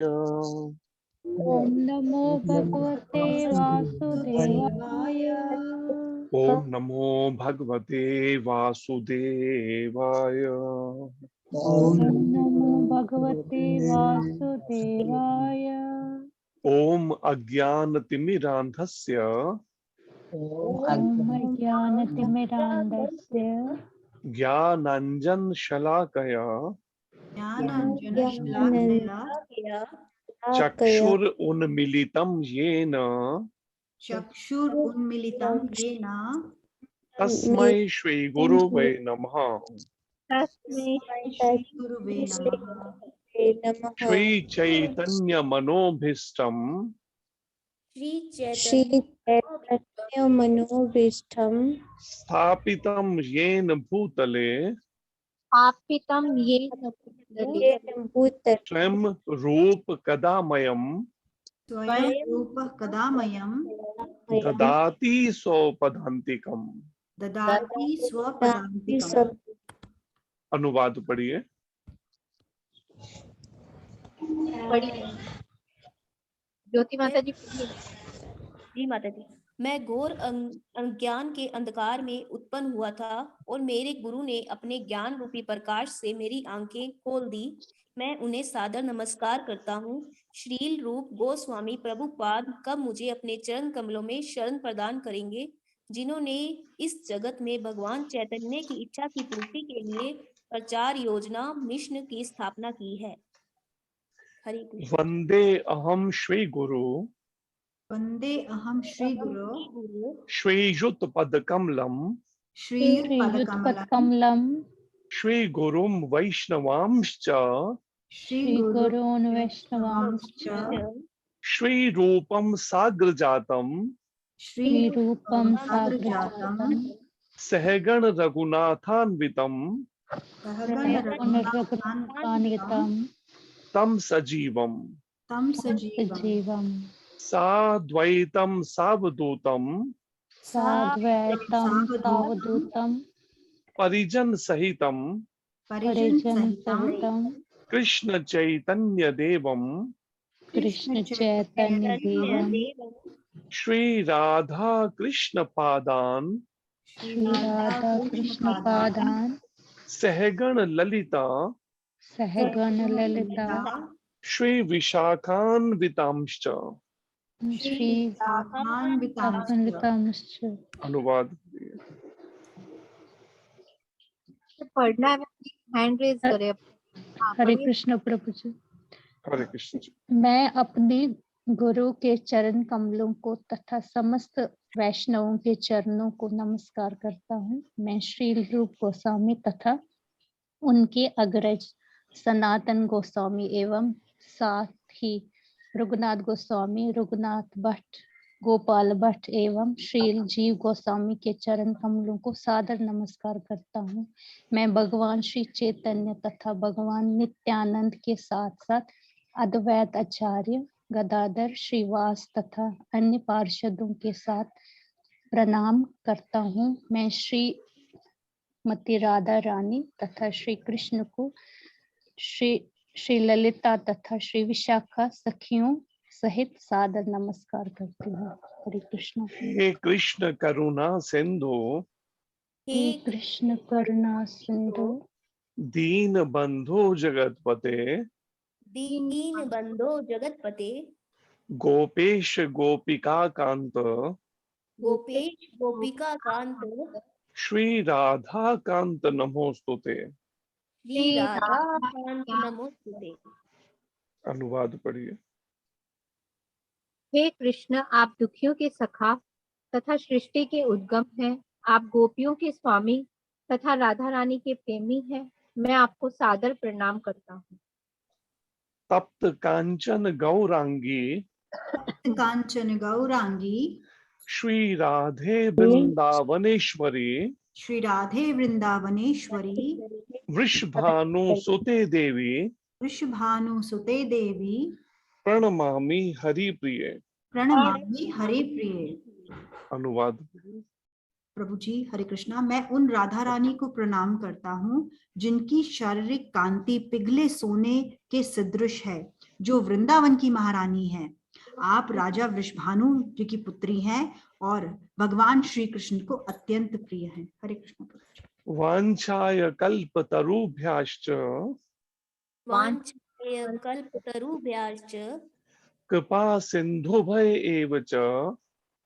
ओम नमो भगवते वासुदेवाय। ओम नमो भगवते वासुदेवाय। ओम नमो भगवते वासुदेवाय। ओम अज्ञानतिमिरान्धस्य ओम अज्ञानतिमिरान्धस्य ज्ञानाञ्जनशलाकया ज्ञानाञ्जनशलाकया चक्षुरुन्मीलितं येन चक्षुरुन्मीलितं येन तस्मै श्रीगुरुवे नमः। तस्मै श्रीगुरुवे नमः। श्रीचैतन्यमनोभीष्टं श्रीचैतन्यमनोभीष्टं स्थापितं येन भूतले स्थापितं येन भूतले स्वयं रूप कदामयम् स्वयं रूपः कदामयं ददाति स्वपदान्तिकम्। ददाति स्वपदान्तिकम्। अनुवाद पढ़िए। ज्योति माता जी पढ़िए। जी माता जी। मैं घोर अज्ञान के अंधकार में उत्पन्न हुआ था और मेरे गुरु ने अपने ज्ञान रूपी प्रकाश से मेरी आंखें खोल दी। मैं उन्हें सादर नमस्कार करता हूँ। श्रील रूप गोस्वामी प्रभुपाद कब मुझे अपने चरण कमलों में शरण प्रदान करेंगे, जिन्होंने इस जगत में भगवान चैतन्य की इच्छा की पूर्ति के लिए प्रचार योजना मिशन की स्थापना की है। हरे कृष्ण। वंदे अहम श्री गुरु वंदे अहं श्रीगुरो श्रीयुत पदकमलम श्रीयुतपदकमलं श्री गुरुम वैष्णवांश्च श्रीगुरून् वैष्णवांश्च श्री रूपम साग्रजातम श्रीरूपं साग्रजातं सहगण रघुनाथान्वितम रघुनाथान्वितं तम सजीवम तं सजीवम् सजीवं साद्वैतम सावधूतम साद्वैतं सावधूतं परिजन सहितम परिजनसहितं कृष्ण चैतन्य देवम कृष्णचैतन्यदेवं श्री राधा कृष्ण पादान श्रीराधाकृष्णपादान् सहगण ललिता सहगणललिता श्री विशाखान्वितांश्च। श्रीशाखान्वितांश्च। अनुवाद। पढ़ना है, हैंड रेज करें। हरे कृष्ण प्रभु जी। हरे कृष्ण जी। मैं अपने गुरु के चरण कमलों को तथा समस्त वैष्णवों के चरणों को नमस्कार करता हूँ। मैं श्री रूप गोस्वामी तथा उनके अग्रज सनातन गोस्वामी एवं साथ ही रघुनाथ गोस्वामी, रघुनाथ भट्ट, गोपाल भट्ट एवं श्रील जीव गोस्वामी के चरण कमलों को सादर नमस्कार करता हूँ। मैं भगवान श्री चैतन्य तथा भगवान नित्यानंद के साथ साथ अद्वैत आचार्य गदाधर श्रीवास तथा अन्य पार्षदों के साथ प्रणाम करता हूँ। मैं श्रीमती राधा रानी तथा श्री कृष्ण को श्री ललिता तथा श्री विशाखा सखियों सहित सादर नमस्कार करती हूँ। हरे कृष्ण। हे कृष्ण करुणा सिंधु हे कृष्ण करुणा सिंधु दीन बंधु जगतपते दीन बंधो जगतपते गोपेश गोपिका कांत गोपेश गोपिका कांत श्री राधा कांत नमोस्तुते। श्री राधा कांत नमोस्तुते। अनुवाद पढ़िए। हे कृष्ण, आप दुखियों के सखा तथा सृष्टि के उद्गम हैं। आप गोपियों के स्वामी तथा राधा रानी के प्रेमी हैं। मैं आपको सादर प्रणाम करता हूँ। तप्त कांचन गौरांगी कांचन गौरांगी श्री राधे वृंदावनेश्वरी श्री राधे वृंदावनेश्वरी वृषभानुसुते देवी वृषभानुसुते देवी प्रणमामि हरिप्रिये। प्रणमामि हरि प्रिय। अनुवाद। प्रभु जी हरे कृष्णा। मैं उन राधा रानी को प्रणाम करता हूँ जिनकी शारीरिक कांति पिघले सोने के सदृश है। जो वृंदावन की महारानी है। आप राजा वृषभानु जी की पुत्री हैं और भगवान श्री कृष्ण को अत्यंत प्रिय हैं। हरे कृष्ण प्रभु। वाञ्छाय कल्पतरुभ्यश्च वाञ्छाय कल्पतरुभ्यश्च कृपा सिन्धुभय एव च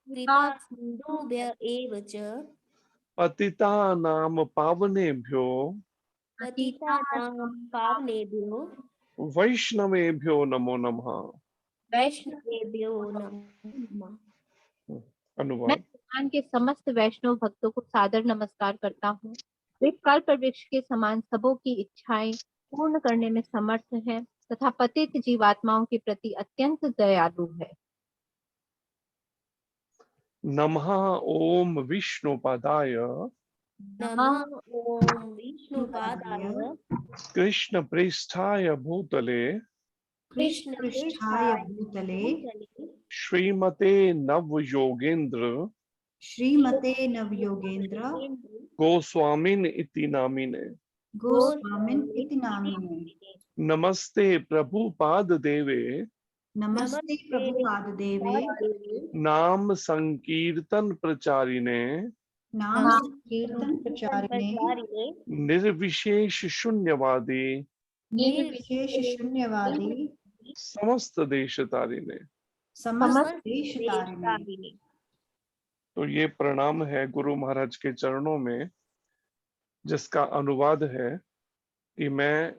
कृपा सिन्धुभ्य एव च पतितानां पावनेभ्यो पतितानां पावनेभ्यो वैष्णवेभ्यो नमो नमः। वैष्णवेभ्यो नमः। अनुवाद। भगवान के समस्त वैष्णव भक्तों को सादर नमस्कार करता हूँ। वे कल्प वृक्ष के समान सबों की इच्छाएं पूर्ण करने में समर्थ है तथा पतित जीवात्माओं के प्रति अत्यंत दयालु है। नमः ओम विष्णुपादाय नमः ओम विष्णुपादाय कृष्ण पृष्ठाय भूतले कृष्ण पृष्ठाय भूतले श्रीमते नव योगेंद्र श्रीमते नवयोगेंद्र गोस्वामिन इति नामिने गोस्वामिन इति नामिने। नमस्ते प्रभुपाद देवे नमस्ते प्रभुपाद देवे नाम संकीर्तन प्रचारिणे नाम संकीर्तन प्रचारिणे निर्विशेष शून्यवादी निर्विशेष शून्यवादी समस्त देश तारिणे। समस्त देश तारिणे। तो ये प्रणाम है गुरु महाराज के चरणों में, जिसका अनुवाद है कि मैं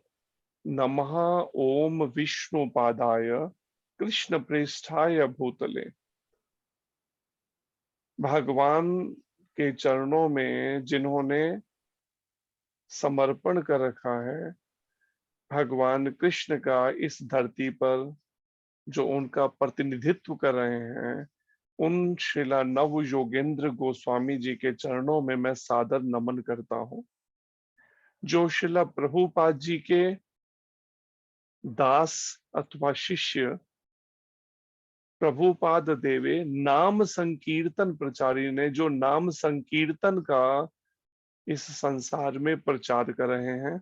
नमः ओम विष्णुपादाय कृष्ण पृष्ठाय भूतले, भगवान के चरणों में जिन्होंने समर्पण कर रखा है, भगवान कृष्ण का इस धरती पर जो उनका प्रतिनिधित्व कर रहे हैं, उन श्रीला नव योगेंद्र गोस्वामी जी के चरणों में मैं सादर नमन करता हूं, जो श्रीला प्रभुपाद जी के दास अथवा शिष्य प्रभुपाद देवे नाम संकीर्तन प्रचारी ने, जो नाम संकीर्तन का इस संसार में प्रचार कर रहे हैं।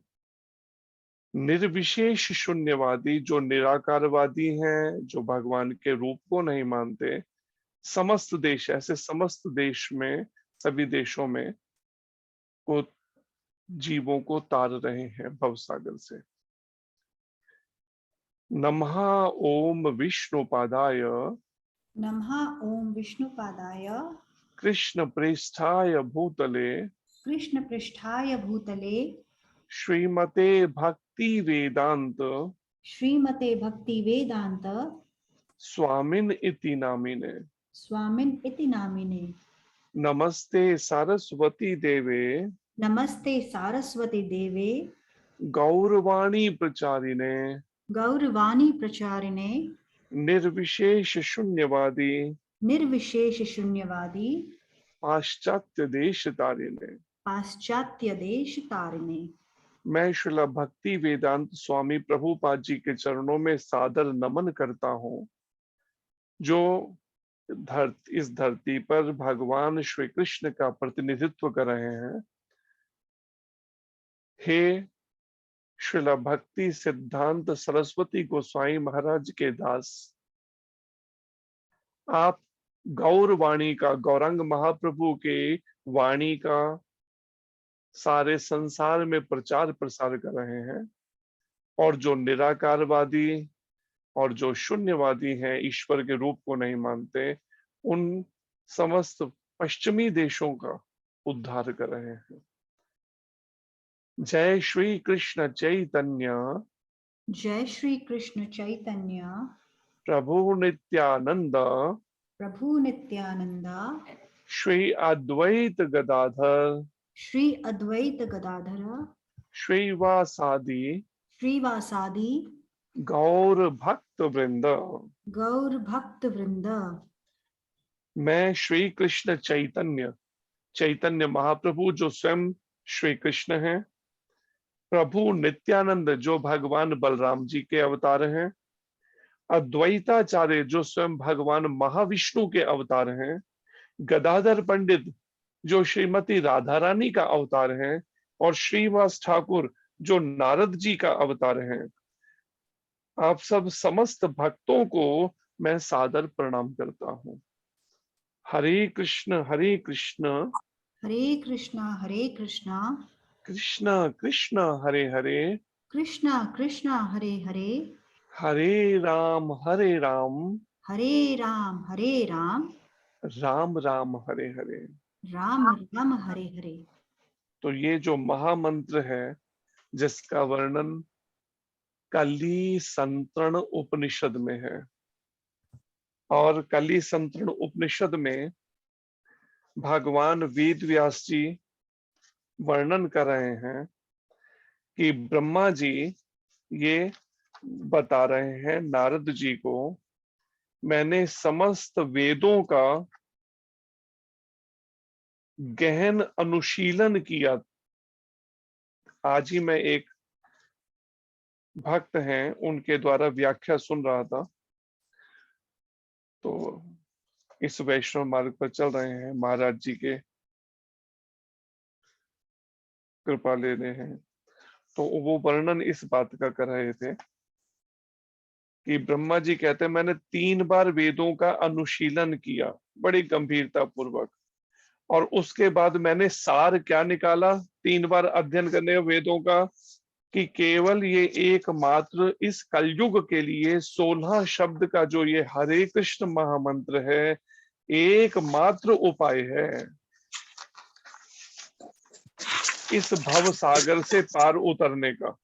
निर्विशेष शून्यवादी, जो निराकारवादी हैं, जो भगवान के रूप को नहीं मानते, समस्त देश, ऐसे समस्त देश में, सभी देशों में को जीवों को तार रहे हैं भवसागर से। नमः ओम विष्णुपादाय नमः ओम विष्णुपादाय कृष्ण पृष्ठाय भूतले कृष्ण पृष्ठाय भूतले श्रीमते भक्ति वेदांत श्रीमते भक्ति वेदांत स्वामिन इति नामिने स्वामिन इति नामिने। नमस्ते सरस्वती देवे नमस्ते सारस्वती देवे गौरवाणी प्रचारिणे गौरवाणी प्रचारिणे निर्विशेष शून्यवादी निर्विशेष शून्यवादी पाश्चात्य देश तारिणे। पाश्चात्य देश तारिणे। मैं श्रीला भक्ति वेदांत स्वामी प्रभुपाद जी के चरणों में सादर नमन करता हूँ, जो इस धरती पर भगवान श्री कृष्ण का प्रतिनिधित्व कर रहे हैं। हे श्रीला भक्ति सिद्धांत सरस्वती गोस्वामी महाराज के दास, आप गौरवाणी का, गौरंग महाप्रभु के वाणी का सारे संसार में प्रचार प्रसार कर रहे हैं, और जो निराकारवादी और जो शून्यवादी हैं, ईश्वर के रूप को नहीं मानते, उन समस्त पश्चिमी देशों का उद्धार कर रहे हैं। जय श्री कृष्ण चैतन्य जय श्री कृष्ण चैतन्य प्रभु नित्यानंद प्रभु नित्यानंद श्री अद्वैत गदाधर श्री अद्वैत गदाधर श्रीवासादि श्रीवासादि गौर भक्त वृंद। गौर भक्त वृंद। मैं श्री कृष्ण चैतन्य, चैतन्य महाप्रभु जो स्वयं श्री कृष्ण हैं, प्रभु नित्यानंद जो भगवान बलराम जी के अवतार हैं, अद्वैताचार्य जो स्वयं भगवान महाविष्णु के अवतार हैं, गदाधर पंडित जो श्रीमती राधा रानी का अवतार हैं, और श्रीवास ठाकुर जो नारद जी का अवतार हैं, आप सब समस्त भक्तों को मैं सादर प्रणाम करता हूँ। हरे कृष्ण हरे कृष्णा कृष्ण कृष्ण हरे हरे, कृष्णा कृष्णा हरे हरे, हरे राम हरे राम राम राम हरे हरे। राम राम हरे हरे। तो ये जो महामंत्र है जिसका वर्णन कली संतरण उपनिषद में है, और कली संतरण उपनिषद में भगवान वेद व्यास जी वर्णन कर रहे हैं कि ब्रह्मा जी ये बता रहे हैं नारद जी को, मैंने समस्त वेदों का गहन अनुशीलन किया। आज ही मैं एक भक्त हैं उनके द्वारा व्याख्या सुन रहा था, तो इस वैष्णव मार्ग पर चल रहे हैं, महाराज जी के कृपा ले रहे हैं। तो वो वर्णन इस बात का कर रहे थे कि ब्रह्मा जी कहते हैं मैंने 3 बार वेदों का अनुशीलन किया बड़ी गंभीरता पूर्वक, और उसके बाद मैंने सार क्या निकाला 3 बार अध्ययन करने का वेदों का, कि केवल ये एकमात्र इस कलयुग के लिए 16 शब्द का जो ये हरे कृष्ण महामंत्र है एकमात्र उपाय है इस भव सागर से पार उतरने का।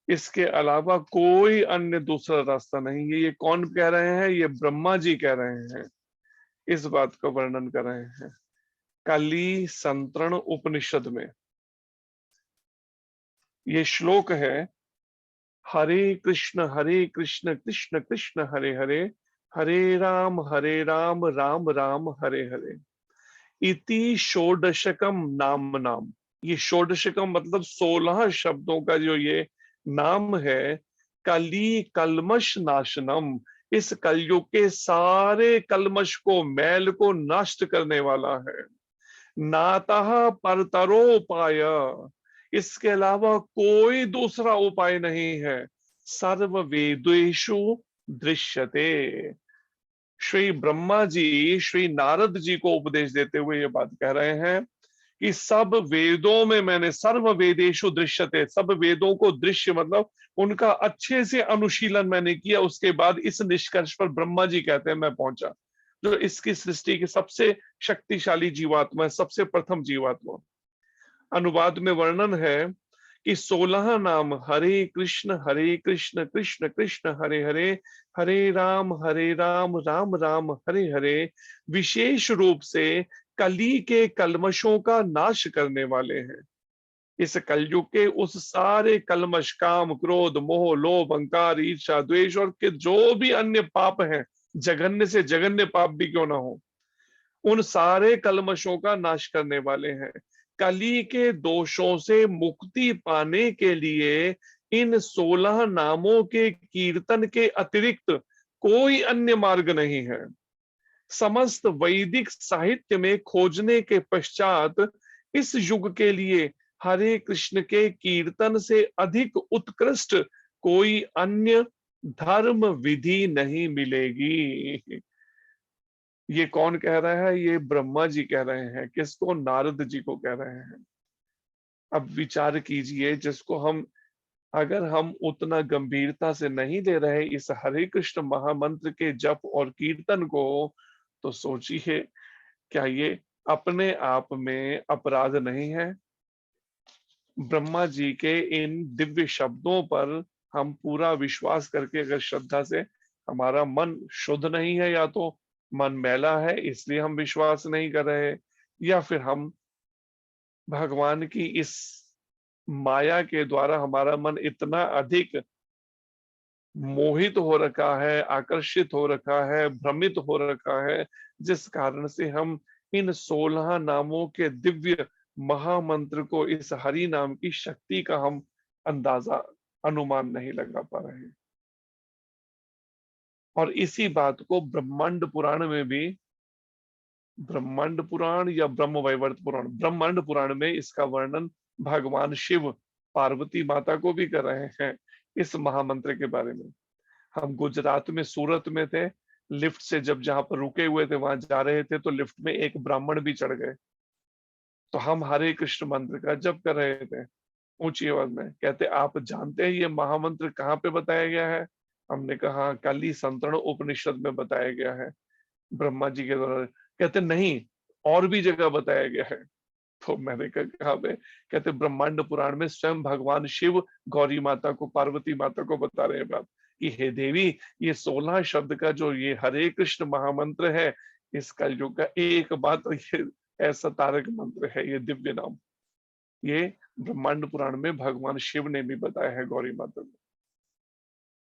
इसके अलावा कोई अन्य दूसरा रास्ता नहीं है। ये कौन कह रहे हैं? ये ब्रह्मा जी कह रहे हैं, इस बात का वर्णन कर रहे हैं कली संतरण उपनिषद में। ये श्लोक है हरे कृष्ण कृष्ण कृष्ण हरे हरे, हरे राम राम राम हरे हरे, इति षोडशकम नाम नाम। ये षोडशकम मतलब 16 शब्दों का जो ये नाम है, कली कलमश नाशनम, इस कलयुग के सारे कलमश को मैल को नष्ट करने वाला है। नातः परतरोपाय, इसके अलावा कोई दूसरा उपाय नहीं है। सर्व वेदेषु दृश्यते। श्री ब्रह्मा जी श्री नारद जी को उपदेश देते हुए ये बात कह रहे हैं कि सब वेदों में मैंने, सर्व वेदेषु दृश्यते, सब वेदों को दृश्य मतलब उनका अच्छे से अनुशीलन मैंने किया। उसके बाद इस निष्कर्ष पर ब्रह्मा जी कहते हैं मैं पहुंचा, जो इसकी सृष्टि की सबसे शक्तिशाली जीवात्मा है, सबसे प्रथम जीवात्मा। अनुवाद में वर्णन है कि 16 नाम हरे कृष्ण कृष्ण कृष्ण हरे हरे, हरे राम राम राम हरे हरे, विशेष रूप से कली के कलमशों का नाश करने वाले हैं। इस कलयुग के उस सारे कलमश, काम क्रोध मोह लोभ अहंकार ईर्ष्या द्वेष और के जो भी अन्य पाप हैं, जघन्य से जघन्य पाप भी क्यों ना हो, उन सारे कलमशों का नाश करने वाले हैं। कली के दोषों से मुक्ति पाने के लिए इन 16 नामों के कीर्तन के अतिरिक्त कोई अन्य मार्ग नहीं है। समस्त वैदिक साहित्य में खोजने के पश्चात इस युग के लिए हरे कृष्ण के कीर्तन से अधिक उत्कृष्ट कोई अन्य धर्म विधि नहीं मिलेगी। ये कौन कह रहा है? ये ब्रह्मा जी कह रहे हैं। किसको? नारद जी को कह रहे हैं। अब विचार कीजिए, जिसको हम, अगर हम उतना गंभीरता से नहीं ले रहे इस हरे कृष्ण महामंत्र के जप और कीर्तन को, तो सोचिए क्या ये अपने आप में अपराध नहीं है? ब्रह्मा जी के इन दिव्य शब्दों पर हम पूरा विश्वास करके अगर श्रद्धा से, हमारा मन शुद्ध नहीं है, या तो मन मैला है इसलिए हम विश्वास नहीं कर रहे, या फिर हम भगवान की इस माया के द्वारा हमारा मन इतना अधिक मोहित हो रखा है, आकर्षित हो रखा है, भ्रमित हो रखा है, जिस कारण से हम इन 16 नामों के दिव्य महामंत्र को, इस हरि नाम की शक्ति का हम अंदाजा, अनुमान नहीं लगा पा रहे हैं। और इसी बात को ब्रह्मांड पुराण में भी, ब्रह्मांड पुराण या ब्रह्म वैवर्त पुराण, ब्रह्मांड पुराण में इसका वर्णन भगवान शिव पार्वती माता को भी कर रहे हैं इस महामंत्र के बारे में। हम गुजरात में सूरत में थे, लिफ्ट से जब जहां पर रुके हुए थे वहां जा रहे थे तो लिफ्ट में एक ब्राह्मण भी चढ़ गए। तो हम हरे कृष्ण मंत्र का जप कर रहे थे ऊंची आवाज में। कहते आप जानते हैं ये महामंत्र कहाँ पे बताया गया है? हमने कहा कली संतरण उपनिषद में बताया गया है, ब्रह्मा जी के द्वारा। कहते नहीं, और भी जगह बताया गया है। तो मैंने कहा पे? कहते ब्रह्मांड पुराण में स्वयं भगवान शिव गौरी माता को, पार्वती माता को बता रहे हैं बात कि हे देवी, ये 16 शब्द का जो ये हरे कृष्ण महामंत्र है, इस कलयुग का एक मात्र ये ऐसा तारक मंत्र है, ये दिव्य नाम। ये ब्रह्मांड पुराण में भगवान शिव ने भी बताया है गौरी माता को।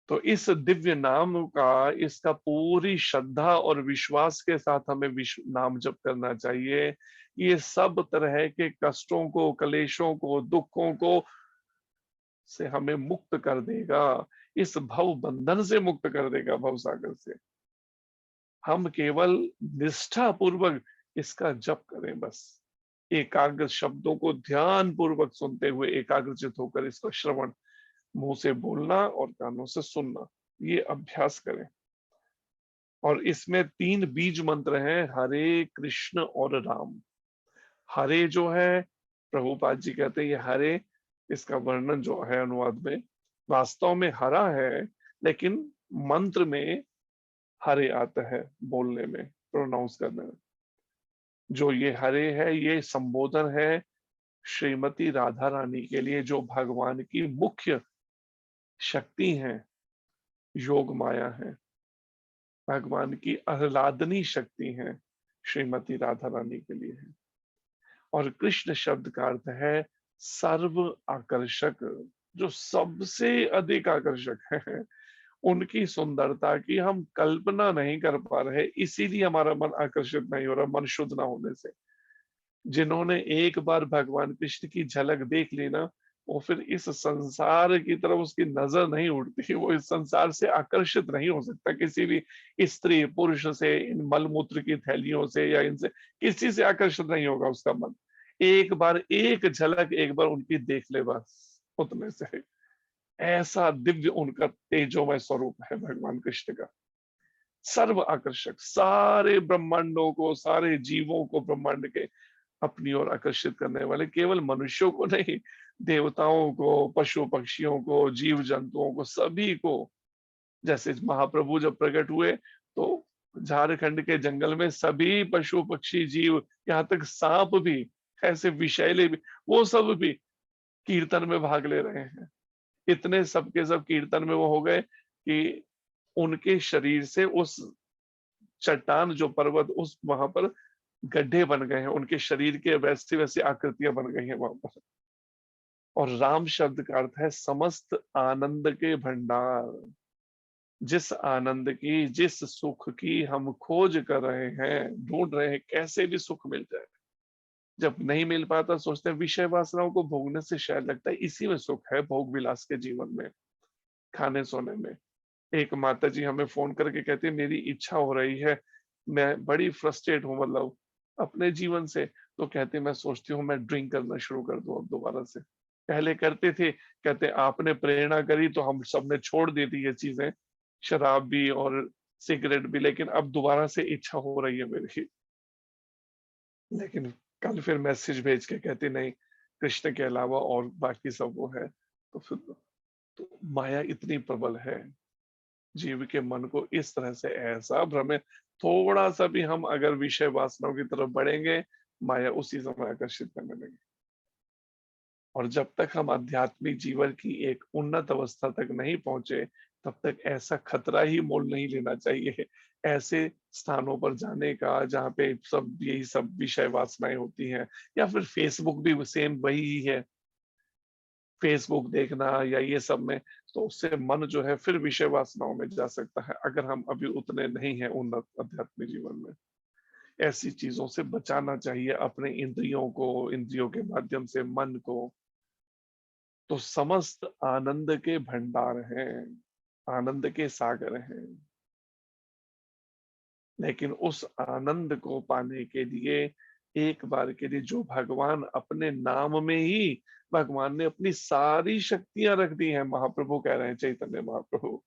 तो इस दिव्य नाम का, इसका पूरी श्रद्धा और विश्वास के साथ हमें नाम जप करना चाहिए। ये सब तरह के कष्टों को, क्लेशों को, दुखों को से हमें मुक्त कर देगा, इस भव बंधन से मुक्त कर देगा, भव सागर से। हम केवल निष्ठा पूर्वक इसका जप करें, बस एकाग्र शब्दों को ध्यान पूर्वक सुनते हुए एकाग्रचित होकर इसका श्रवण, मुंह से बोलना और कानों से सुनना, ये अभ्यास करें। और इसमें 3 बीज मंत्र हैं, हरे कृष्ण और राम। हरे जो है, प्रभुपाद जी कहते हैं ये हरे, इसका वर्णन जो है अनुवाद में वास्तव में हरा है, लेकिन मंत्र में हरे आता है बोलने में, प्रोनाउंस करने में। जो ये हरे है, ये संबोधन है श्रीमती राधा रानी के लिए, जो भगवान की मुख्य शक्ति है, योग माया है, भगवान की आह्लादनी शक्ति है, श्रीमती राधा रानी के लिए है। और कृष्ण शब्द का अर्थ है सर्व आकर्षक, जो सबसे अधिक आकर्षक है। उनकी सुंदरता की हम कल्पना नहीं कर पा रहे, इसीलिए हमारा मन आकर्षित नहीं हो रहा, मन शुद्ध ना होने से। जिन्होंने एक बार भगवान कृष्ण की झलक देख ली ना, वो फिर इस संसार की तरफ उसकी नजर नहीं उड़ती, वो इस संसार से आकर्षित नहीं हो सकता किसी भी स्त्री पुरुष से, इन मलमूत्र की थैलियों से या इनसे, किसी से आकर्षित नहीं होगा उसका मन। एक बार एक झलक एक बार उनकी देख ले बस, उतने से। ऐसा दिव्य उनका तेजोमय स्वरूप है भगवान कृष्ण का, सर्व आकर्षक, सारे ब्रह्मांडों को, सारे जीवों को ब्रह्मांड के अपनी ओर आकर्षित करने वाले, केवल मनुष्यों को नहीं, देवताओं को, पशु पक्षियों को, जीव जंतुओं को, सभी को। जैसे महाप्रभु जब प्रकट हुए तो झारखंड के जंगल में सभी पशु पक्षी जीव, यहाँ तक सांप भी, ऐसे विषैले भी, वो सब भी कीर्तन में भाग ले रहे हैं। इतने सबके सब कीर्तन में वो हो गए कि उनके शरीर से उस चट्टान, जो पर्वत, उस वहां पर गड्ढे बन गए हैं, उनके शरीर के वैसी वैसी आकृतियां बन गई हैं वहां पर। और राम शब्द का अर्थ है समस्त आनंद के भंडार। जिस आनंद की, जिस सुख की हम खोज कर रहे हैं, ढूंढ रहे हैं, कैसे भी सुख मिल जाए, जब नहीं मिल पाता सोचते हैं विषय वासनाओं को भोगने से शायद लगता है इसी में सुख है, भोग विलास के जीवन में, खाने सोने में। एक माता जी हमें फोन करके कहती है मेरी इच्छा हो रही है, मैं बड़ी फ्रस्ट्रेट हूँ मतलब अपने जीवन से, तो कहते मैं सोचती हूँ मैं ड्रिंक करना शुरू कर दूं अब दोबारा से। पहले करते थे, कहते आपने प्रेरणा करी तो हम सबने छोड़ दी थी ये चीजें, शराब भी और सिगरेट भी, लेकिन अब दोबारा से इच्छा हो रही है मेरी। लेकिन कल फिर मैसेज भेज के कहते नहीं, कृष्ण के अलावा और बाकी सब वो है। तो फिर तो माया इतनी प्रबल है, जीव के मन को इस तरह से ऐसा भ्रमित, थोड़ा सा भी हम अगर विषय वासनाओं की तरफ बढ़ेंगे, माया उसी समय आकर्षित करने लगे। और जब तक हम आध्यात्मिक जीवन की एक उन्नत अवस्था तक नहीं पहुंचे, तब तक ऐसा खतरा ही मोल नहीं लेना चाहिए ऐसे स्थानों पर जाने का जहाँ पे सब यही सब विषय वासनाएं होती हैं। या फिर फेसबुक भी सेम वही है, फेसबुक देखना या ये सब में, तो उससे मन जो है फिर विषय वासनाओं में जा सकता है, अगर हम अभी उतने नहीं हैं उन्नत आध्यात्मिक जीवन में। ऐसी चीजों से बचाना चाहिए अपने इंद्रियों को, इंद्रियों के माध्यम से मन को। तो समस्त आनंद के भंडार हैं, आनंद के सागर हैं, लेकिन उस आनंद को पाने के लिए एक बार के लिए जो भगवान अपने नाम में ही, भगवान ने अपनी सारी शक्तियां रख दी हैं। महाप्रभु कह रहे हैं, चैतन्य महाप्रभु,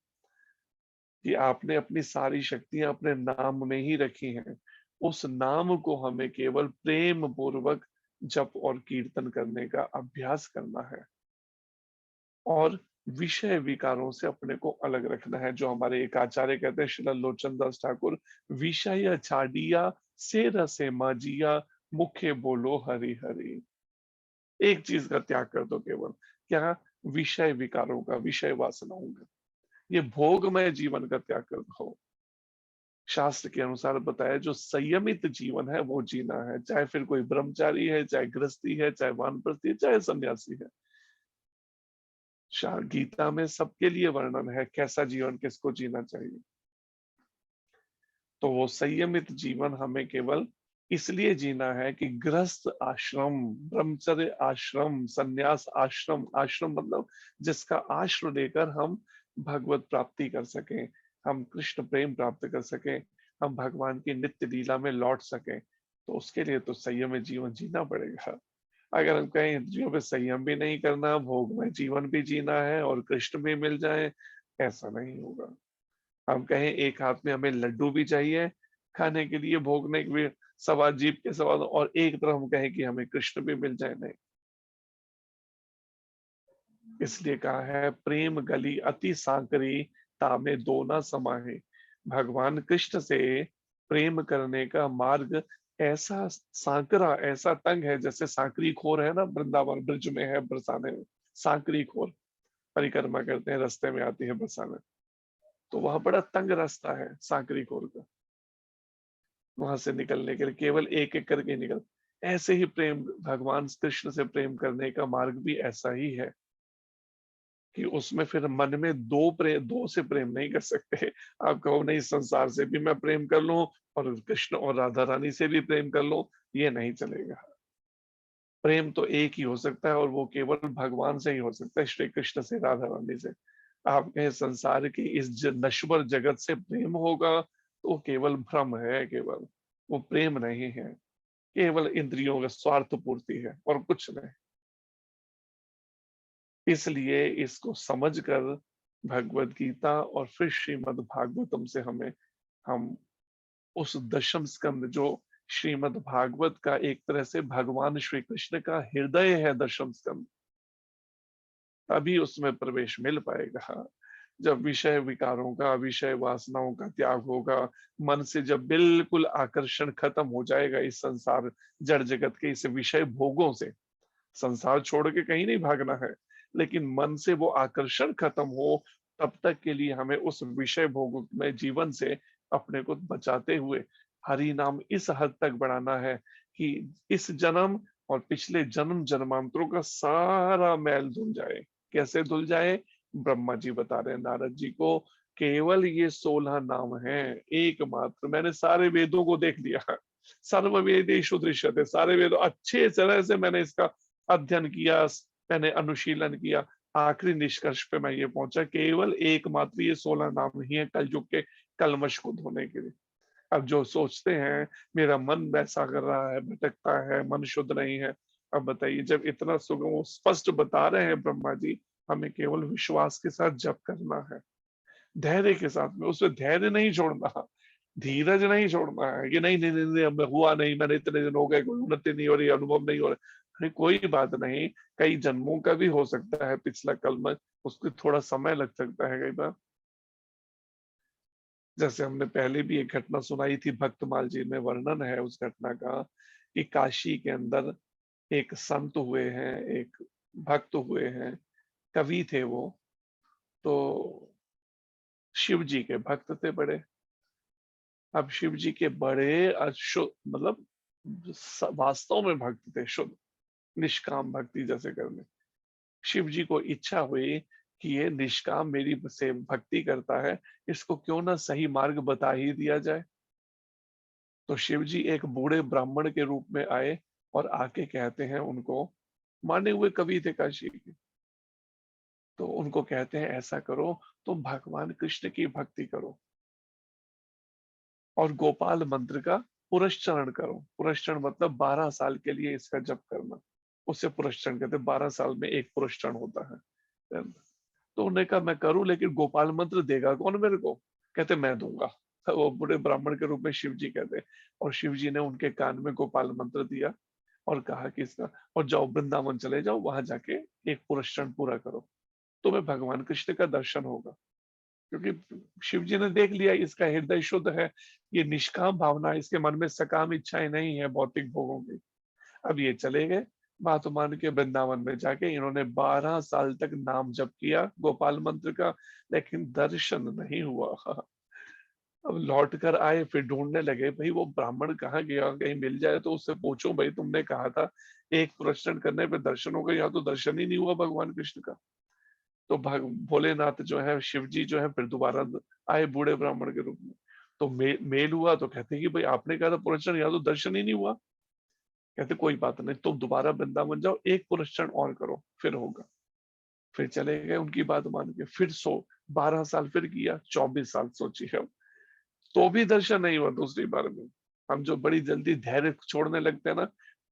कि आपने अपनी सारी शक्तियां अपने नाम में ही रखी हैं। उस नाम को हमें केवल प्रेम पूर्वक जप और कीर्तन करने का अभ्यास करना है, और विषय विकारों से अपने को अलग रखना है। जो हमारे एक आचार्य कहते हैं, श्रील लोचन दास ठाकुर, विषय छाड़िया से रसे माजिया, मुखे बोलो हरि हरि। एक चीज का त्याग कर दो केवल, क्या? विषय विकारों का, विषय वासनाओं का, ये भोगमय जीवन का त्याग कर दो। शास्त्र के अनुसार बताया, जो संयमित जीवन है वो जीना है, चाहे फिर कोई ब्रह्मचारी है, चाहे गृहस्थी है, चाहे वानप्रस्थी है, चाहे सन्यासी है। गीता में सबके लिए वर्णन है कैसा जीवन किसको जीना चाहिए। तो वो संयमित जीवन हमें केवल इसलिए जीना है कि गृहस्थ आश्रम, ब्रह्मचर्य आश्रम, संन्यास आश्रम, आश्रम मतलब जिसका आश्रय लेकर हम भगवत प्राप्ति कर सकें, हम कृष्ण प्रेम प्राप्त कर सकें, हम भगवान की नित्य लीला में लौट सकें। तो उसके लिए तो संयमित जीवन जीना पड़ेगा। अगर हम कहें इंद्रियों पे संयम भी नहीं करना, भोग में जीवन भी जीना है और कृष्ण भी मिल जाए, ऐसा नहीं होगा। हम कहें एक हाथ में हमें लड्डू भी चाहिए खाने के लिए, भोगने के लिए, सवाद जीभ के सवाद, और एक तरफ हम कहें कि हमें कृष्ण भी मिल जाए, नहीं। इसलिए कहा है, प्रेम गली अति सांकरी, तामे दो ना समाहे। भगवान कृष्ण से प्रेम करने का मार्ग ऐसा सांकरा, ऐसा तंग है, जैसे सांकरी खोर है ना, वृंदावन ब्रिज में है, बरसाने में सांकरी खोर परिक्रमा करते हैं, रास्ते में आती है बरसाने, तो वह बड़ा तंग रास्ता है सांकरी खोर का। वहां से निकलने के लिए केवल एक एक करके निकल, ऐसे ही प्रेम, भगवान कृष्ण से प्रेम करने का मार्ग भी ऐसा ही है कि उसमें फिर मन में दो से प्रेम नहीं कर सकते। आप कहो नहीं, संसार से भी मैं प्रेम कर लूं और कृष्ण और राधा रानी से भी प्रेम कर लूं, ये नहीं चलेगा। प्रेम तो एक ही हो सकता है, और वो केवल भगवान से ही हो सकता है, श्री कृष्ण से, राधा रानी से। आप कहें संसार की इस नश्वर जगत से प्रेम होगा, तो वो केवल भ्रम है, केवल वो प्रेम नहीं है, केवल इंद्रियों का स्वार्थ पूर्ति है और कुछ नहीं। इसलिए इसको समझकर भगवत गीता और फिर श्रीमद् भागवतम से हम उस दशम स्कंद, जो श्रीमद् भागवत का एक तरह से भगवान श्री कृष्ण का हृदय है, दशम स्कंद, तभी उसमें प्रवेश मिल पाएगा। जब विषय विकारों का, विषय वासनाओं का त्याग होगा, मन से जब बिल्कुल आकर्षण खत्म हो जाएगा इस संसार जड़ जगत के इस विषय भोगों से, संसार छोड़ के कहीं नहीं भागना है, लेकिन मन से वो आकर्षण खत्म हो, तब तक के लिए हमें उस विषय भोग में जीवन से अपने को बचाते हुए हरि नाम इस हद तक बढ़ाना है कि इस जन्म और पिछले जन्म जन्मांतरों का सारा मैल धुल जाए। कैसे धुल जाए? ब्रह्मा जी बता रहे हैं नारद जी को, केवल ये 16 नाम है, एकमात्र। मैंने सारे वेदों को देख लिया, सर्व वेदेषु दृश्यते, सारे वेद अच्छे तरह से मैंने इसका अध्ययन किया, मैंने अनुशीलन किया, आखिरी निष्कर्ष पे मैं ये पहुंचा, केवल एकमात्र ये 16 नाम ही है कलयुग के कलमश को धोने के लिए। अब जो सोचते हैं मेरा मन वैसा कर रहा है, भटकता है, मन शुद्ध नहीं है, अब बताइए, जब इतना सुगम स्पष्ट बता रहे हैं ब्रह्मा जी, हमें केवल विश्वास के साथ जप करना है, धैर्य के साथ में, उसमें धैर्य नहीं छोड़ना, धीरज नहीं छोड़ना है कि नहीं नहीं नहीं, नहीं अब हुआ नहीं, मैंने इतने दिन हो गए, कोई उन्नति नहीं हो रही, अनुभव नहीं हो रहा। अरे कोई बात नहीं, कई जन्मों का भी हो सकता है पिछला कलम, उसको थोड़ा समय लग सकता है कई बार। जैसे हमने पहले भी एक घटना सुनाई थी, भक्तमाल जी में वर्णन है उस घटना का, कि काशी के अंदर एक संत हुए हैं, एक भक्त हुए हैं, कवि थे वो, तो शिव जी के भक्त थे बड़े। अब शिव जी के बड़े अशुद्ध, मतलब वास्तव में भक्त थे, शुद्ध निष्काम भक्ति जैसे करने। शिव जी को इच्छा हुई कि ये निष्काम मेरी से भक्ति करता है, इसको क्यों ना सही मार्ग बता ही दिया जाए। तो शिव जी एक बूढ़े ब्राह्मण के रूप में आए और आके कहते हैं उनको, माने हुए कवि थे काशी के, तो उनको कहते हैं ऐसा करो, तुम भगवान कृष्ण की भक्ति करो और गोपाल मंत्र का पुरस्चरण करो। पुरस्चरण मतलब 12 साल के लिए इसका जप करना, उससे पुरस्चरण कहते हैं। 12 साल में एक पुरस्चरण होता है। तो उन्होंने कहा मैं करूं, लेकिन गोपाल मंत्र देगा कौन मेरे को? कहते मैं दूंगा। वो बूढ़े ब्राह्मण के रूप में शिव जी कहते, और शिव जी ने उनके कान में गोपाल मंत्र दिया और कहा कि इसका, और जाओ वृंदावन चले जाओ, वहां जाके एक पुरस्चरण पूरा करो, तुम्हें भगवान कृष्ण का दर्शन होगा। क्योंकि शिव जी ने देख लिया इसका हृदय शुद्ध है, ये निष्काम भावना, इसके मन में सकाम इच्छाएं नहीं है भौतिक भोगों की। अब ये चले गए बात मान के वृंदावन में जाके, इन्होंने 12 साल तक नाम जप किया गोपाल मंत्र का, लेकिन दर्शन नहीं हुआ। अब लौट कर आए, फिर ढूंढने लगे भाई वो ब्राह्मण कहाँ गया, कहीं मिल जाए तो उससे पूछो, भाई तुमने कहा था एक पुरस्चरण करने पे दर्शन होगा, यहाँ तो दर्शन ही नहीं हुआ भगवान कृष्ण का। तो भोलेनाथ जो है, शिव जी जो है, फिर दोबारा आए बूढ़े ब्राह्मण के रूप में। तो मेल हुआ, तो कहते कि भाई आपने कहा था पुरस्चरण, यहाँ तो दर्शन ही नहीं हुआ। कहते कोई बात नहीं, तुम दोबारा वृंदावन जाओ, एक पुरस्चरण और करो, फिर होगा। फिर चले गए उनकी बात मान के, फिर 12 साल फिर किया, 24 साल सोचिए अब, तो भी दर्शन नहीं हुआ दूसरी बार में। हम जो बड़ी जल्दी धैर्य छोड़ने लगते हैं ना,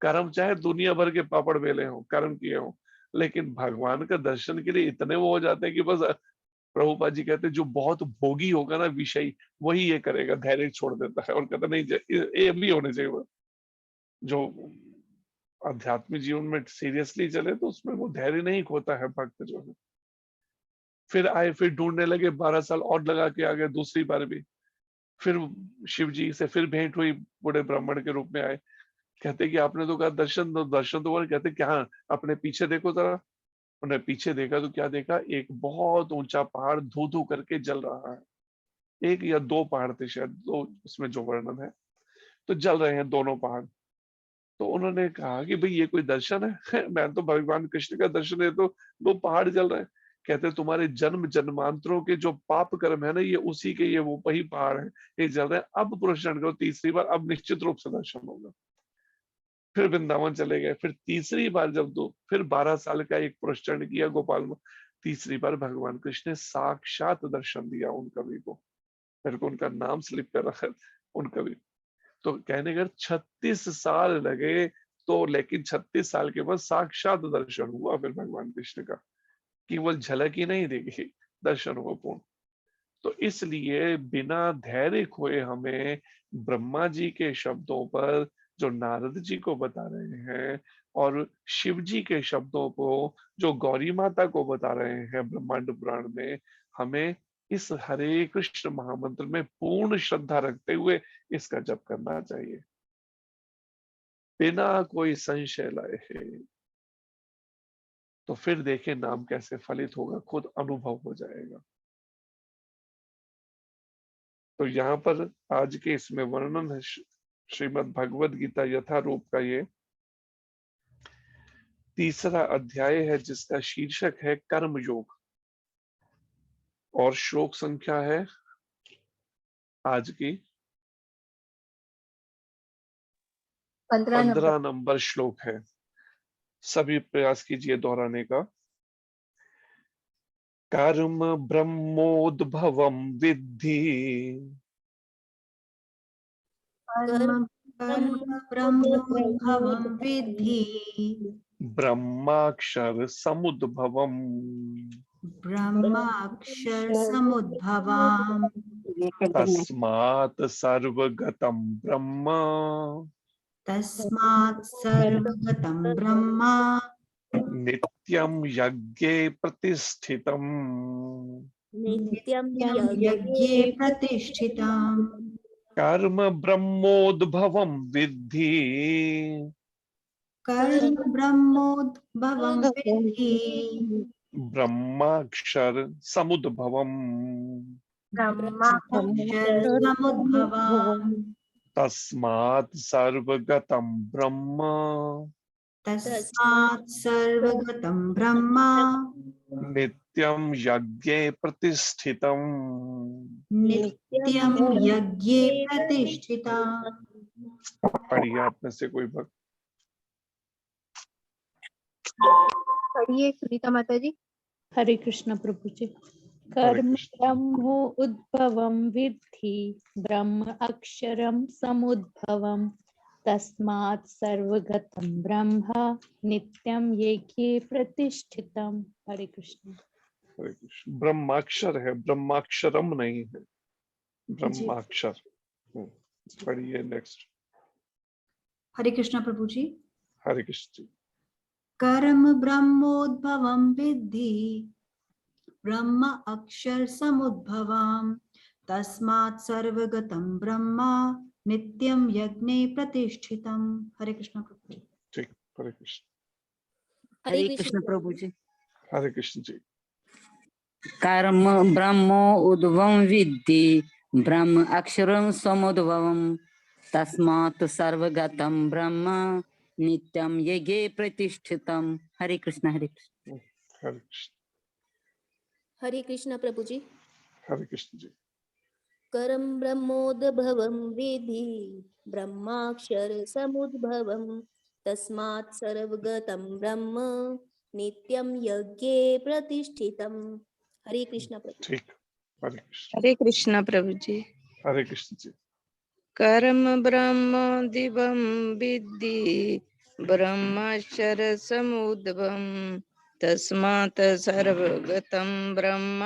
कर्म चाहे दुनिया भर के पापड़ बेले हो, कर्म किए हो, लेकिन भगवान का दर्शन के लिए इतने वो हो जाते हैं कि बस, प्रभुपाद जी कहते हैं जो बहुत भोगी होगा ना विषय, वही ये करेगा, धैर्य छोड़ देता है और कहता नहीं ये भी होने चाहिए। जो आध्यात्मिक जीवन में सीरियसली चले तो उसमें वो धैर्य नहीं खोता है भक्त जो है। फिर आए, फिर ढूंढने लगे, 12 साल और लगा के आ गए दूसरी बार भी। फिर शिव जी से फिर भेंट हुई, बूढ़े ब्राह्मण के रूप में आए, कहते कि आपने तो कहा दर्शन दो, दर्शन दो। कहते क्या, अपने पीछे देखो जरा। उन्हें पीछे देखा तो क्या देखा, एक बहुत ऊंचा पहाड़ धू धू करके जल रहा है। एक या दो पहाड़ थे शायद, दो उसमें जो वर्णन है, तो जल रहे हैं दोनों पहाड़। तो उन्होंने कहा कि भाई ये कोई दर्शन है? मैं तो भगवान कृष्ण का दर्शन है, तो दो पहाड़ जल रहे हैं। कहते तुम्हारे जन्म जन्मांतरों के जो पाप कर्म है ना, ये उसी के, ये वो वही पहाड़ है, ये जल रहे हैं। अब पुरस्चरण करो तीसरी बार, अब निश्चित रूप से दर्शन होगा। फिर वृंदावन चले गए, फिर तीसरी बार जब फिर 12 साल का एक पुरस्चरण किया गोपाल में, तीसरी बार भगवान कृष्ण ने साक्षात दर्शन दिया उन कवि को। मेरे को उनका नाम स्लिप कर रहा है, उन कवि। तो कहने का 36 साल लगे, तो लेकिन 36 साल के बाद साक्षात दर्शन हुआ फिर भगवान कृष्ण का, केवल झलक ही नहीं देखी, दर्शन हुआ पूर्ण। तो इसलिए बिना धैर्य खोए हमें ब्रह्मा जी के शब्दों पर, जो नारद जी को बता रहे हैं, और शिव जी के शब्दों को जो गौरी माता को बता रहे हैं ब्रह्मांड पुराण में, हमें इस हरे कृष्ण महामंत्र में पूर्ण श्रद्धा रखते हुए इसका जप करना चाहिए, बिना कोई संशय लाए है। तो फिर देखें नाम कैसे फलित होगा, खुद अनुभव हो जाएगा। तो यहाँ पर आज के इसमें वर्णन है श्रीमद् भगवद गीता यथारूप का, ये तीसरा अध्याय है, जिसका शीर्षक है कर्म योग, और श्लोक संख्या है आज की 15 नंबर श्लोक है। सभी प्रयास कीजिए दोहराने का। कर्म ब्रह्मोद्भवम विद्धि, कर्म ब्रह्मोद्भवं विद्धि, ब्रह्माक्षर समुद्भवम, ब्रह्माक्षर समुद्भवाम्, तस्मात् सर्वगतं ब्रह्म, तस्मात् सर्वगतं ब्रह्म, नित्यं यज्ञे प्रतिष्ठितम्। नित्यं यज्ञे प्रतिष्ठितम्। कर्म ब्रह्मोद्भवं विद्धि, कर्म ब्रह्मोद्भवं विद्धि, ब्रह्माक्षर समुद्भवम्, ब्रह्माक्षर समुद्भवाम्, तस्मात् सर्वगतं ब्रह्म, तस्मात् सर्वगतं ब्रह्म, नित्यं यज्ञे प्रतिष्ठितम्। नित्यं यज्ञे प्रतिष्ठितम्। पढ़िए आप में से कोई भक्त। पढ़िए सुनीता माता जी। हरे कृष्ण प्रभु जी। कर्म कृष्ण। ब्रह्मो उद्भवं विद्धि ब्रह्म अक्षरं समुद्भवं तस्मात् सर्वगतं ब्रह्म नित्यं येके प्रतिष्ठितम्। हरे कृष्ण। हरे कृष्ण। ब्रह्माक्षर है, ब्रह्माक्षरम नहीं है, जी ब्रह्माक्षर। पढ़िए नेक्स्ट। हरे कृष्णा प्रभु जी। हरे कृष्ण जी। कर्म ब्रह्मोद्भवं विद्धि ब्रह्म अक्षर समुद्भवम् तस्मात् सर्वगतं ब्रह्म नित्यं यज्ञे प्रतिष्ठितम्। हरे कृष्णा प्रभु जी। ठीक। हरे कृष्ण। हरे कृष्ण प्रभु जी। हरे कृष्ण जी। कर्म ब्रह्मो उद्भवं विद्धि ब्रह्म अक्षरं समुद्भवं तस्मात् सर्वगतं ब्रह्म नित्यं यज्ञे प्रतिष्ठितम्। हरे कृष्ण। हरे कृष्ण। हरे कृष्ण। हरे कृष्ण प्रभु जी। हरे कृष्ण जी। करम ब्रह्मोद्भवं विद्धि ब्रह्माक्षर समुद्भवं तस्मात् सर्वगतं ब्रह्म नित्यं यज्ञे प्रतिष्ठितम्। हरे कृष्ण प्रभु। ठीक। हरे कृष्ण। हरे कृष्णा प्रभु जी। हरे कृष्ण जी। कर्म ब्रह्म दिवं विद्धि ब्रह्माक्षर समुद्भवं तस्मात् सर्वगतं ब्रह्म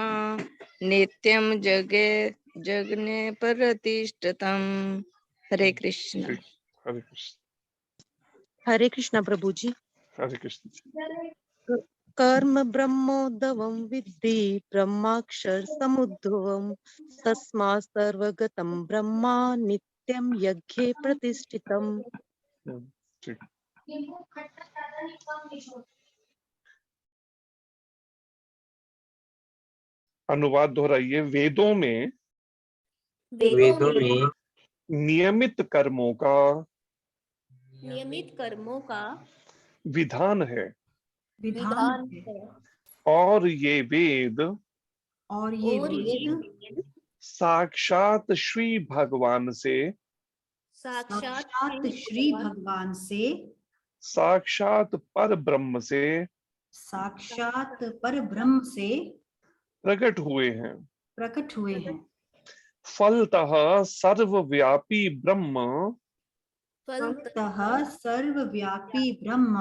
नित्यं जगे जगने प्रतिष्ठितम्। हरे कृष्ण। ठीक। हरे कृष्ण। हरे कृष्णा प्रभु जी। हरे कृष्ण जी। कर्म ब्रह्मोद्भवं विद्धि ब्रह्माक्षर समुद्भवं तस्मात् सर्वगतं ब्रह्मा नित्यं यज्ञे प्रतिष्ठितम्। ठीक। अनुवाद दोहराइए। वेदों में नियमित कर्मों का विधान है विधान है और ये वेद और ये और वेद साक्षात श्री भगवान से, साक्षात श्री भगवान से, साक्षात पर ब्रह्म से साक्षात पर ब्रह्म से प्रकट हुए हैं। प्रकट हुए हैं। फलतः सर्वव्यापी ब्रह्म फलतः सर्वव्यापी ब्रह्म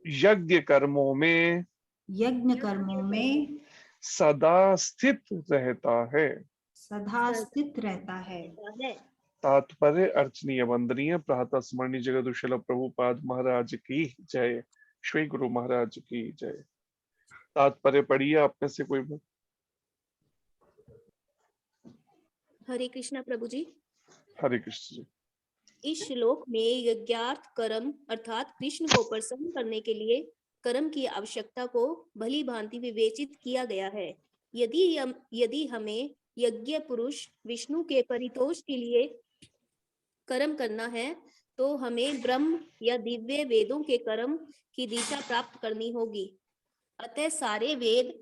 यज्ञ कर्मों में यज्ञ कर्मों में सदा स्थित रहता है। सदा स्थित रहता है। तात्पर्य अर्चनीय वंदनीय प्रातः स्मरणीय जगत शिल प्रभुपाद महाराज की जय। श्री गुरु महाराज की जय। तात्पर्य पढ़िए आप में से कोई। हरे कृष्णा प्रभु जी। हरे कृष्ण जी। इस श्लोक में यज्ञार्थ कर्म अर्थात कृष्ण को प्रसन्न करने के लिए कर्म की आवश्यकता को भली भांति विवेचित किया गया है। यदि हमें यज्ञ पुरुष विष्णु के परितोष के लिए कर्म करना है तो हमें ब्रह्म या दिव्य वेदों के कर्म की दिशा प्राप्त करनी होगी। अतः सारे वेद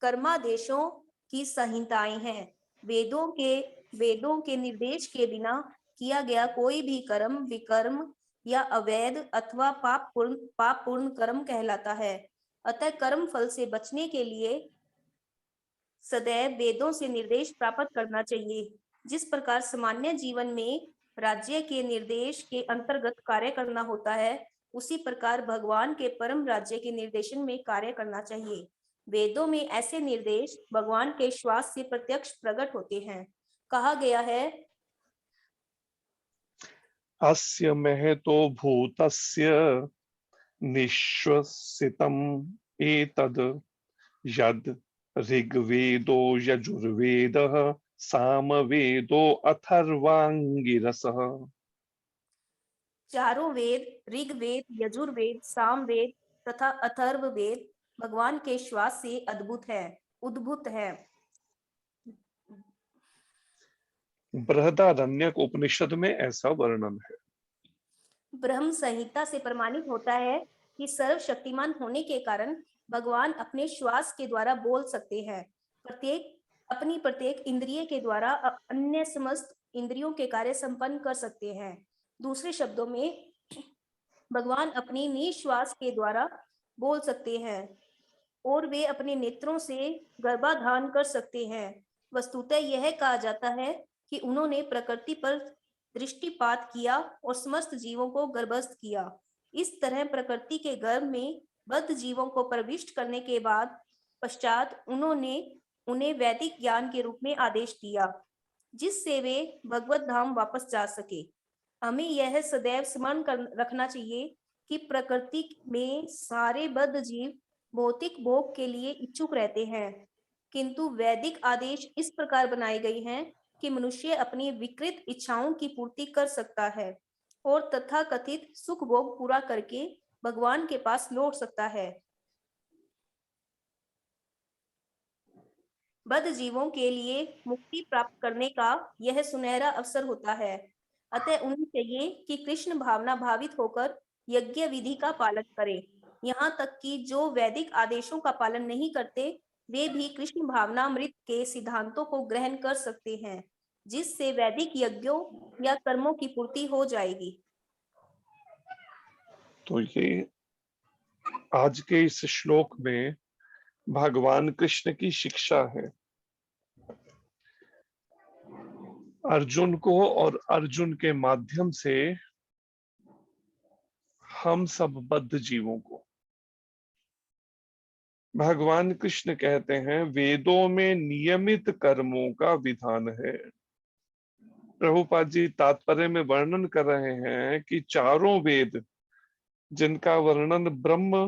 कर्मादेशों की संहिताएं हैं। वेदों के निर्देश के बिना किया गया कोई भी कर्म विकर्म या अवैध अथवा पापपूर्ण कर्म कहलाता है। अतः कर्म फल से बचने के लिए सदैव वेदों से निर्देश प्राप्त करना चाहिए। जिस प्रकार सामान्य जीवन में राज्य के निर्देश के अंतर्गत कार्य करना होता है, उसी प्रकार भगवान के परम राज्य के निर्देशन में कार्य करना चाहिए। वेदों में ऐसे निर्देश भगवान के श्वास से प्रत्यक्ष प्रकट होते हैं। कहा गया है, अस्य महतो भूतस्य निश्वसितम् एतद् यद् ऋग्वेदो यजुर्वेदः सामवेदो अथर्वांगिरसः। चारों वेद ऋग्वेद, यजुर्वेद, सामवेद तथा अथर्ववेद भगवान के श्वास से उद्भूत है। बृहदारण्यक उपनिषद में ऐसा वर्णन है। ब्रह्म संहिता से प्रमाणित होता है कि सर्वशक्तिमान होने के कारण भगवान अपने श्वास के द्वारा बोल सकते हैं। प्रत्येक इंद्रिय के द्वारा अन्य समस्त इंद्रियों के कार्य संपन्न कर सकते हैं। दूसरे शब्दों में भगवान अपनी निश्वास के द्वारा बोल सकते हैं। और वे अपने नेत्रों से गर्भाधान कर सकते हैं। वस्तुतः यह कहा जाता है कि उन्होंने प्रकृति पर दृष्टिपात किया और समस्त जीवों को गर्भस्थ किया। इस तरह प्रकृति के गर्भ में बद्ध जीवों को प्रविष्ट करने के बाद पश्चात उन्होंने उन्हें वैदिक ज्ञान के रूप में आदेश दिया, जिससे वे भगवत धाम वापस जा सके। हमें यह सदैव स्मरण रखना चाहिए कि प्रकृति में सारे बद्ध जीव भौतिक भोग के लिए इच्छुक रहते हैं, किंतु वैदिक आदेश इस प्रकार बनाए गए हैं कि मनुष्य अपनी विकृत इच्छाओं की पूर्ति कर सकता है और तथाकथित सुख भोग पूरा करके भगवान के पास लौट सकता है। बद्ध जीवों के लिए मुक्ति प्राप्त करने का यह सुनहरा अवसर होता है। अतः उन्हें चाहिए कि कृष्ण भावना भावित होकर यज्ञ विधि का पालन करें। यहाँ तक कि जो वैदिक आदेशों का पालन नहीं करते, वे भी कृष्ण भावनामृत के सिद्धांतों को ग्रहण कर सकते हैं, जिससे वैदिक यज्ञों या कर्मों की पूर्ति हो जाएगी। तो ये आज के इस श्लोक में भगवान कृष्ण की शिक्षा है अर्जुन को, और अर्जुन के माध्यम से हम सब बद्ध जीवों को। भगवान कृष्ण कहते हैं वेदों में नियमित कर्मों का विधान है। प्रभुपाद जी तात्पर्य में वर्णन कर रहे हैं कि चारों वेद जिनका वर्णन ब्रह्म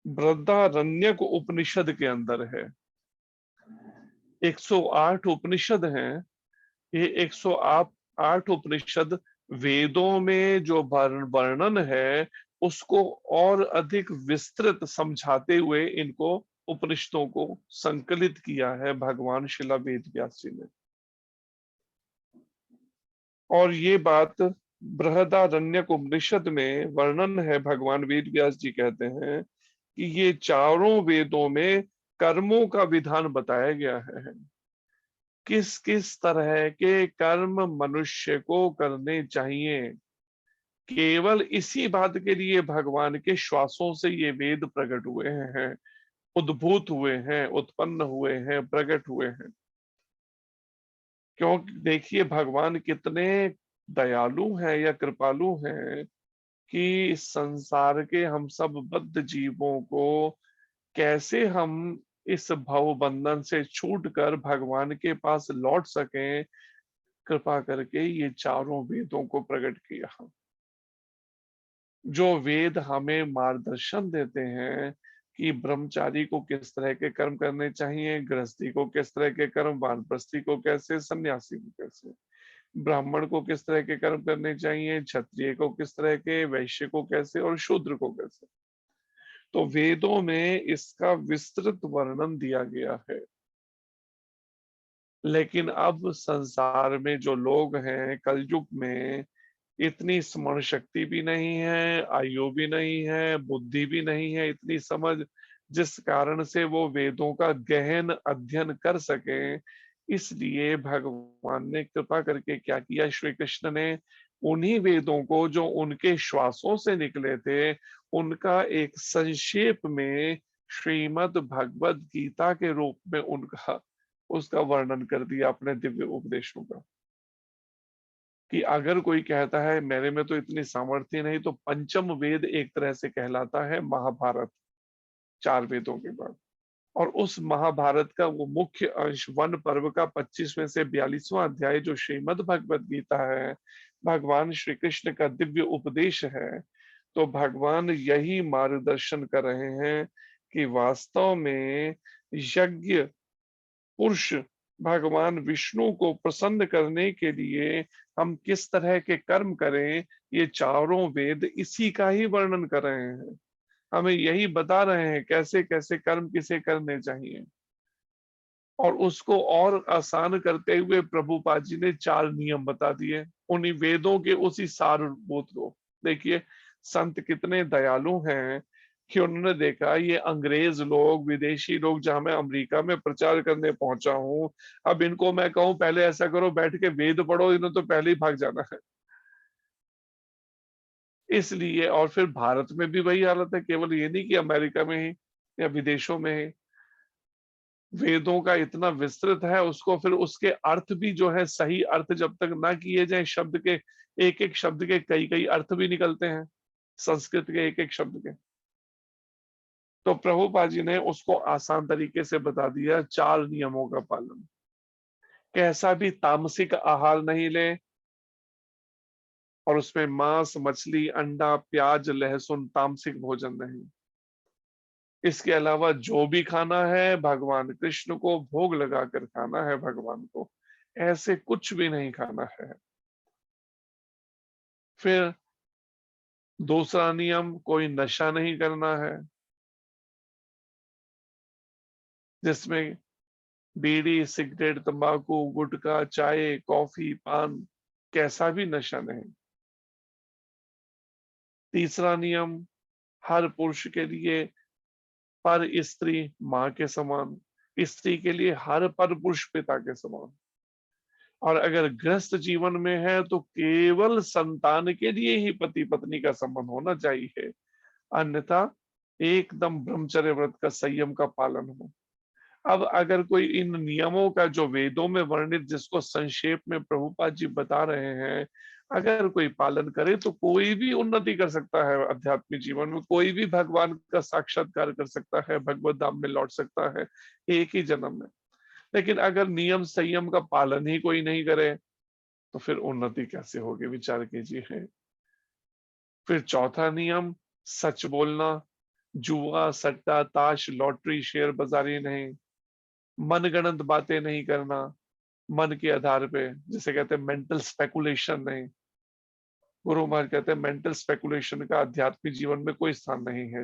बृहदारण्यक उपनिषद के अंदर है, 108 उपनिषद हैं। ये 108 उपनिषद वेदों में जो वर्णन है उसको और अधिक विस्तृत समझाते हुए इनको उपनिषदों को संकलित किया है भगवान शिला वेद व्यास जी ने। और ये बात बृहदारण्यक उपनिषद में वर्णन है। भगवान वेद व्यास जी कहते हैं कि ये चारों वेदों में कर्मों का विधान बताया गया है। किस किस तरह के कर्म मनुष्य को करने चाहिए, केवल इसी बात के लिए भगवान के श्वासों से ये वेद प्रकट हुए हैं, उद्भूत हुए हैं, उत्पन्न हुए हैं, प्रकट हुए हैं। क्योंकि देखिए भगवान कितने दयालु हैं या कृपालु हैं कि इस संसार के हम सब बद्ध जीवों को कैसे हम इस भव बंधन से छूटकर भगवान के पास लौट सकें, कृपा करके ये चारों वेदों को प्रकट किया। जो वेद हमें मार्गदर्शन देते हैं कि ब्रह्मचारी को किस तरह के कर्म करने चाहिए, गृहस्थी को किस तरह के कर्म, वानप्रस्थी को कैसे, सन्यासी को कैसे, ब्राह्मण को किस तरह के कर्म करने चाहिए, क्षत्रिय को किस तरह के, वैश्य को कैसे और शूद्र को कैसे। तो वेदों में इसका विस्तृत वर्णन दिया गया है। लेकिन अब संसार में जो लोग हैं कलयुग में, इतनी स्मरण शक्ति भी नहीं है, आयु भी नहीं है, बुद्धि भी नहीं है, इतनी समझ जिस कारण से वो वेदों का गहन अध्ययन कर सके। इसलिए भगवान ने कृपा करके क्या किया, श्री कृष्ण ने उन्हीं वेदों को जो उनके श्वासों से निकले थे, उनका एक संक्षेप में श्रीमद् भगवद गीता के रूप में उनका उसका वर्णन कर दिया अपने दिव्य उपदेशों का। कि अगर कोई कहता है मेरे में तो इतनी सामर्थ्य नहीं, तो पंचम वेद एक तरह से कहलाता है महाभारत, 4 वेदों के बाद। और उस महाभारत का वो मुख्य अंश वन पर्व का 25वें से 42वां अध्याय जो श्रीमद् भगवद गीता है, भगवान श्री कृष्ण का दिव्य उपदेश है। तो भगवान यही मार्गदर्शन कर रहे हैं कि वास्तव में यज्ञ पुरुष भगवान विष्णु को प्रसन्न करने के लिए हम किस तरह के कर्म करें, ये चारों वेद इसी का ही वर्णन कर रहे हैं। हमें यही बता रहे हैं कैसे कैसे कर्म किसे करने चाहिए। और उसको और आसान करते हुए प्रभुपाद जी ने 4 नियम बता दिए उन्हीं वेदों के उसी सारभूत को। देखिए संत कितने दयालु हैं कि उन्होंने देखा ये अंग्रेज लोग, विदेशी लोग, जहां मैं अमेरिका में प्रचार करने पहुंचा हूं, अब इनको मैं कहूं पहले ऐसा करो, बैठ के वेद पढ़ो, इन्होंने तो पहले ही भाग जाना है। इसलिए और फिर भारत में भी वही हालत है, केवल ये नहीं कि अमेरिका में ही, या विदेशों में वेदों का इतना विस्तृत है, उसको फिर उसके अर्थ भी जो है सही अर्थ जब तक ना किए जाए, शब्द के एक एक शब्द के कई कई अर्थ भी निकलते हैं संस्कृत के एक एक शब्द के। तो प्रभुपाद जी ने उसको आसान तरीके से बता दिया, 4 नियमों का पालन। कैसा भी तामसिक आहार नहीं ले, और उसमें मांस, मछली, अंडा, प्याज, लहसुन तामसिक भोजन नहीं। इसके अलावा जो भी खाना है भगवान कृष्ण को भोग लगाकर खाना है, भगवान को ऐसे कुछ भी नहीं खाना है। फिर दूसरा नियम, कोई नशा नहीं करना है, जिसमें बीड़ी, सिगरेट, तंबाकू, गुटखा, चाय, कॉफी, पान, कैसा भी नशा नहीं। तीसरा नियम, हर पुरुष के लिए पर स्त्री मां के समान, स्त्री के लिए हर पर पुरुष पिता के समान। और अगर गृहस्थ जीवन में है तो केवल संतान के लिए ही पति पत्नी का संबंध होना चाहिए, अन्यथा एकदम ब्रह्मचर्य व्रत का, संयम का पालन हो। अब अगर कोई इन नियमों का जो वेदों में वर्णित, जिसको संक्षेप में प्रभुपाद जी बता रहे हैं, अगर कोई पालन करे तो कोई भी उन्नति कर सकता है आध्यात्मिक जीवन में, कोई भी भगवान का साक्षात्कार कर सकता है, भगवत धाम में लौट सकता है एक ही जन्म में। लेकिन अगर नियम संयम का पालन ही कोई नहीं करे तो फिर उन्नति कैसे होगी, विचार कीजिए। फिर चौथा नियम, सच बोलना, जुआ, सट्टा, ताश, लॉटरी, शेयर बाजारी नहीं, मनगढ़ंत बातें नहीं करना, मन के आधार पे, जिसे कहते हैं मेंटल स्पेकुलेशन नहीं। गुरु महाराज कहते हैं मेंटल स्पेकुलेशन का आध्यात्मिक जीवन में कोई स्थान नहीं है।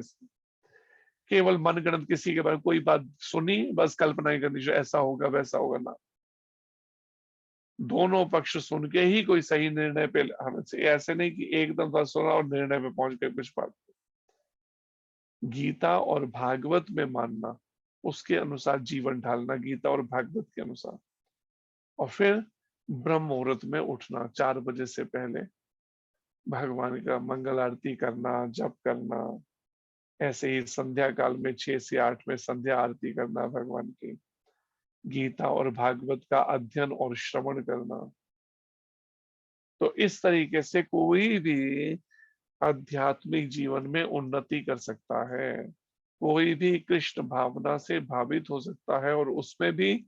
केवल मनगढ़ंत किसी के बारे में कोई बात सुनी, बस कल्पना ही करनी जो ऐसा होगा वैसा होगा ना। दोनों पक्ष सुन के ही कोई सही निर्णय पे आना चाहिए, ऐसे नहीं कि एकदम सा सुना और निर्णय पे पहुंच गए कुछ बात। गीता और भागवत में मानना, उसके अनुसार जीवन ढालना, गीता और भागवत के अनुसार। और फिर ब्रह्म मुहूर्त में उठना, 4 बजे से पहले भगवान का मंगल आरती करना, जप करना। ऐसे ही संध्या काल में 6 से 8 में संध्या आरती करना, भगवान की गीता और भागवत का अध्ययन और श्रवण करना। तो इस तरीके से कोई भी आध्यात्मिक जीवन में उन्नति कर सकता है, कोई भी कृष्ण भावना से भावित हो सकता है। और उसमें भी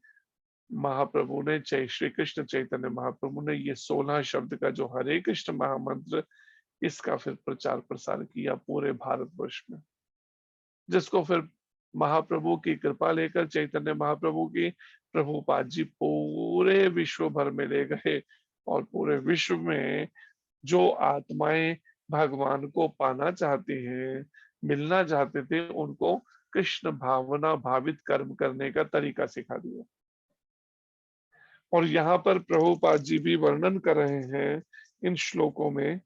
महाप्रभु ने, श्री कृष्ण चैतन्य महाप्रभु ने ये 16 शब्द का जो हरे कृष्ण महामंत्र, इसका फिर प्रचार प्रसार किया पूरे भारतवर्ष में, जिसको फिर महाप्रभु की कृपा लेकर, चैतन्य महाप्रभु की, प्रभुपाद जी पूरे विश्व भर में ले गए। और पूरे विश्व में जो आत्माएं भगवान को पाना चाहती हैं, मिलना चाहते थे, उनको कृष्ण भावना भावित कर्म करने का तरीका सिखा दिया। और यहाँ पर प्रभुपाद जी भी वर्णन कर रहे हैं इन श्लोकों में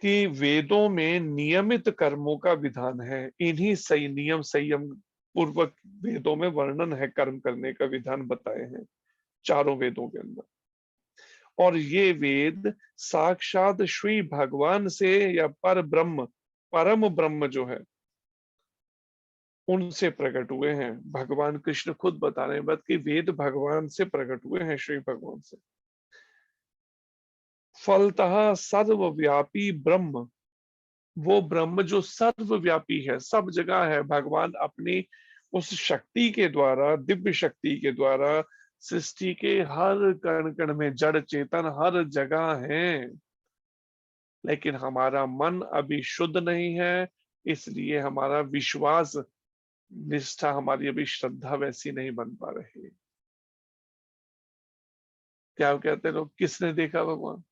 कि वेदों में नियमित कर्मों का विधान है। इन्हीं सही नियम संयम पूर्वक वेदों में वर्णन है, कर्म करने का विधान बताए हैं चारों वेदों के अंदर। और ये वेद साक्षात श्री भगवान से, या पर ब्रह्म, परम ब्रह्म जो है, उनसे प्रकट हुए हैं। भगवान कृष्ण खुद बता रहे हैं कि वेद भगवान से प्रकट हुए हैं, श्री भगवान से। फलतः सर्वव्यापी ब्रह्म, वो ब्रह्म जो सर्वव्यापी है, सब जगह है। भगवान अपनी उस शक्ति के द्वारा, दिव्य शक्ति के द्वारा सृष्टि के हर कण कण में, जड़ चेतन हर जगह है। लेकिन हमारा मन अभी शुद्ध नहीं है, इसलिए हमारा विश्वास, निष्ठा, हमारी अभी श्रद्धा वैसी नहीं बन पा रही। क्या कहते हैं लोग, किसने देखा भगवान?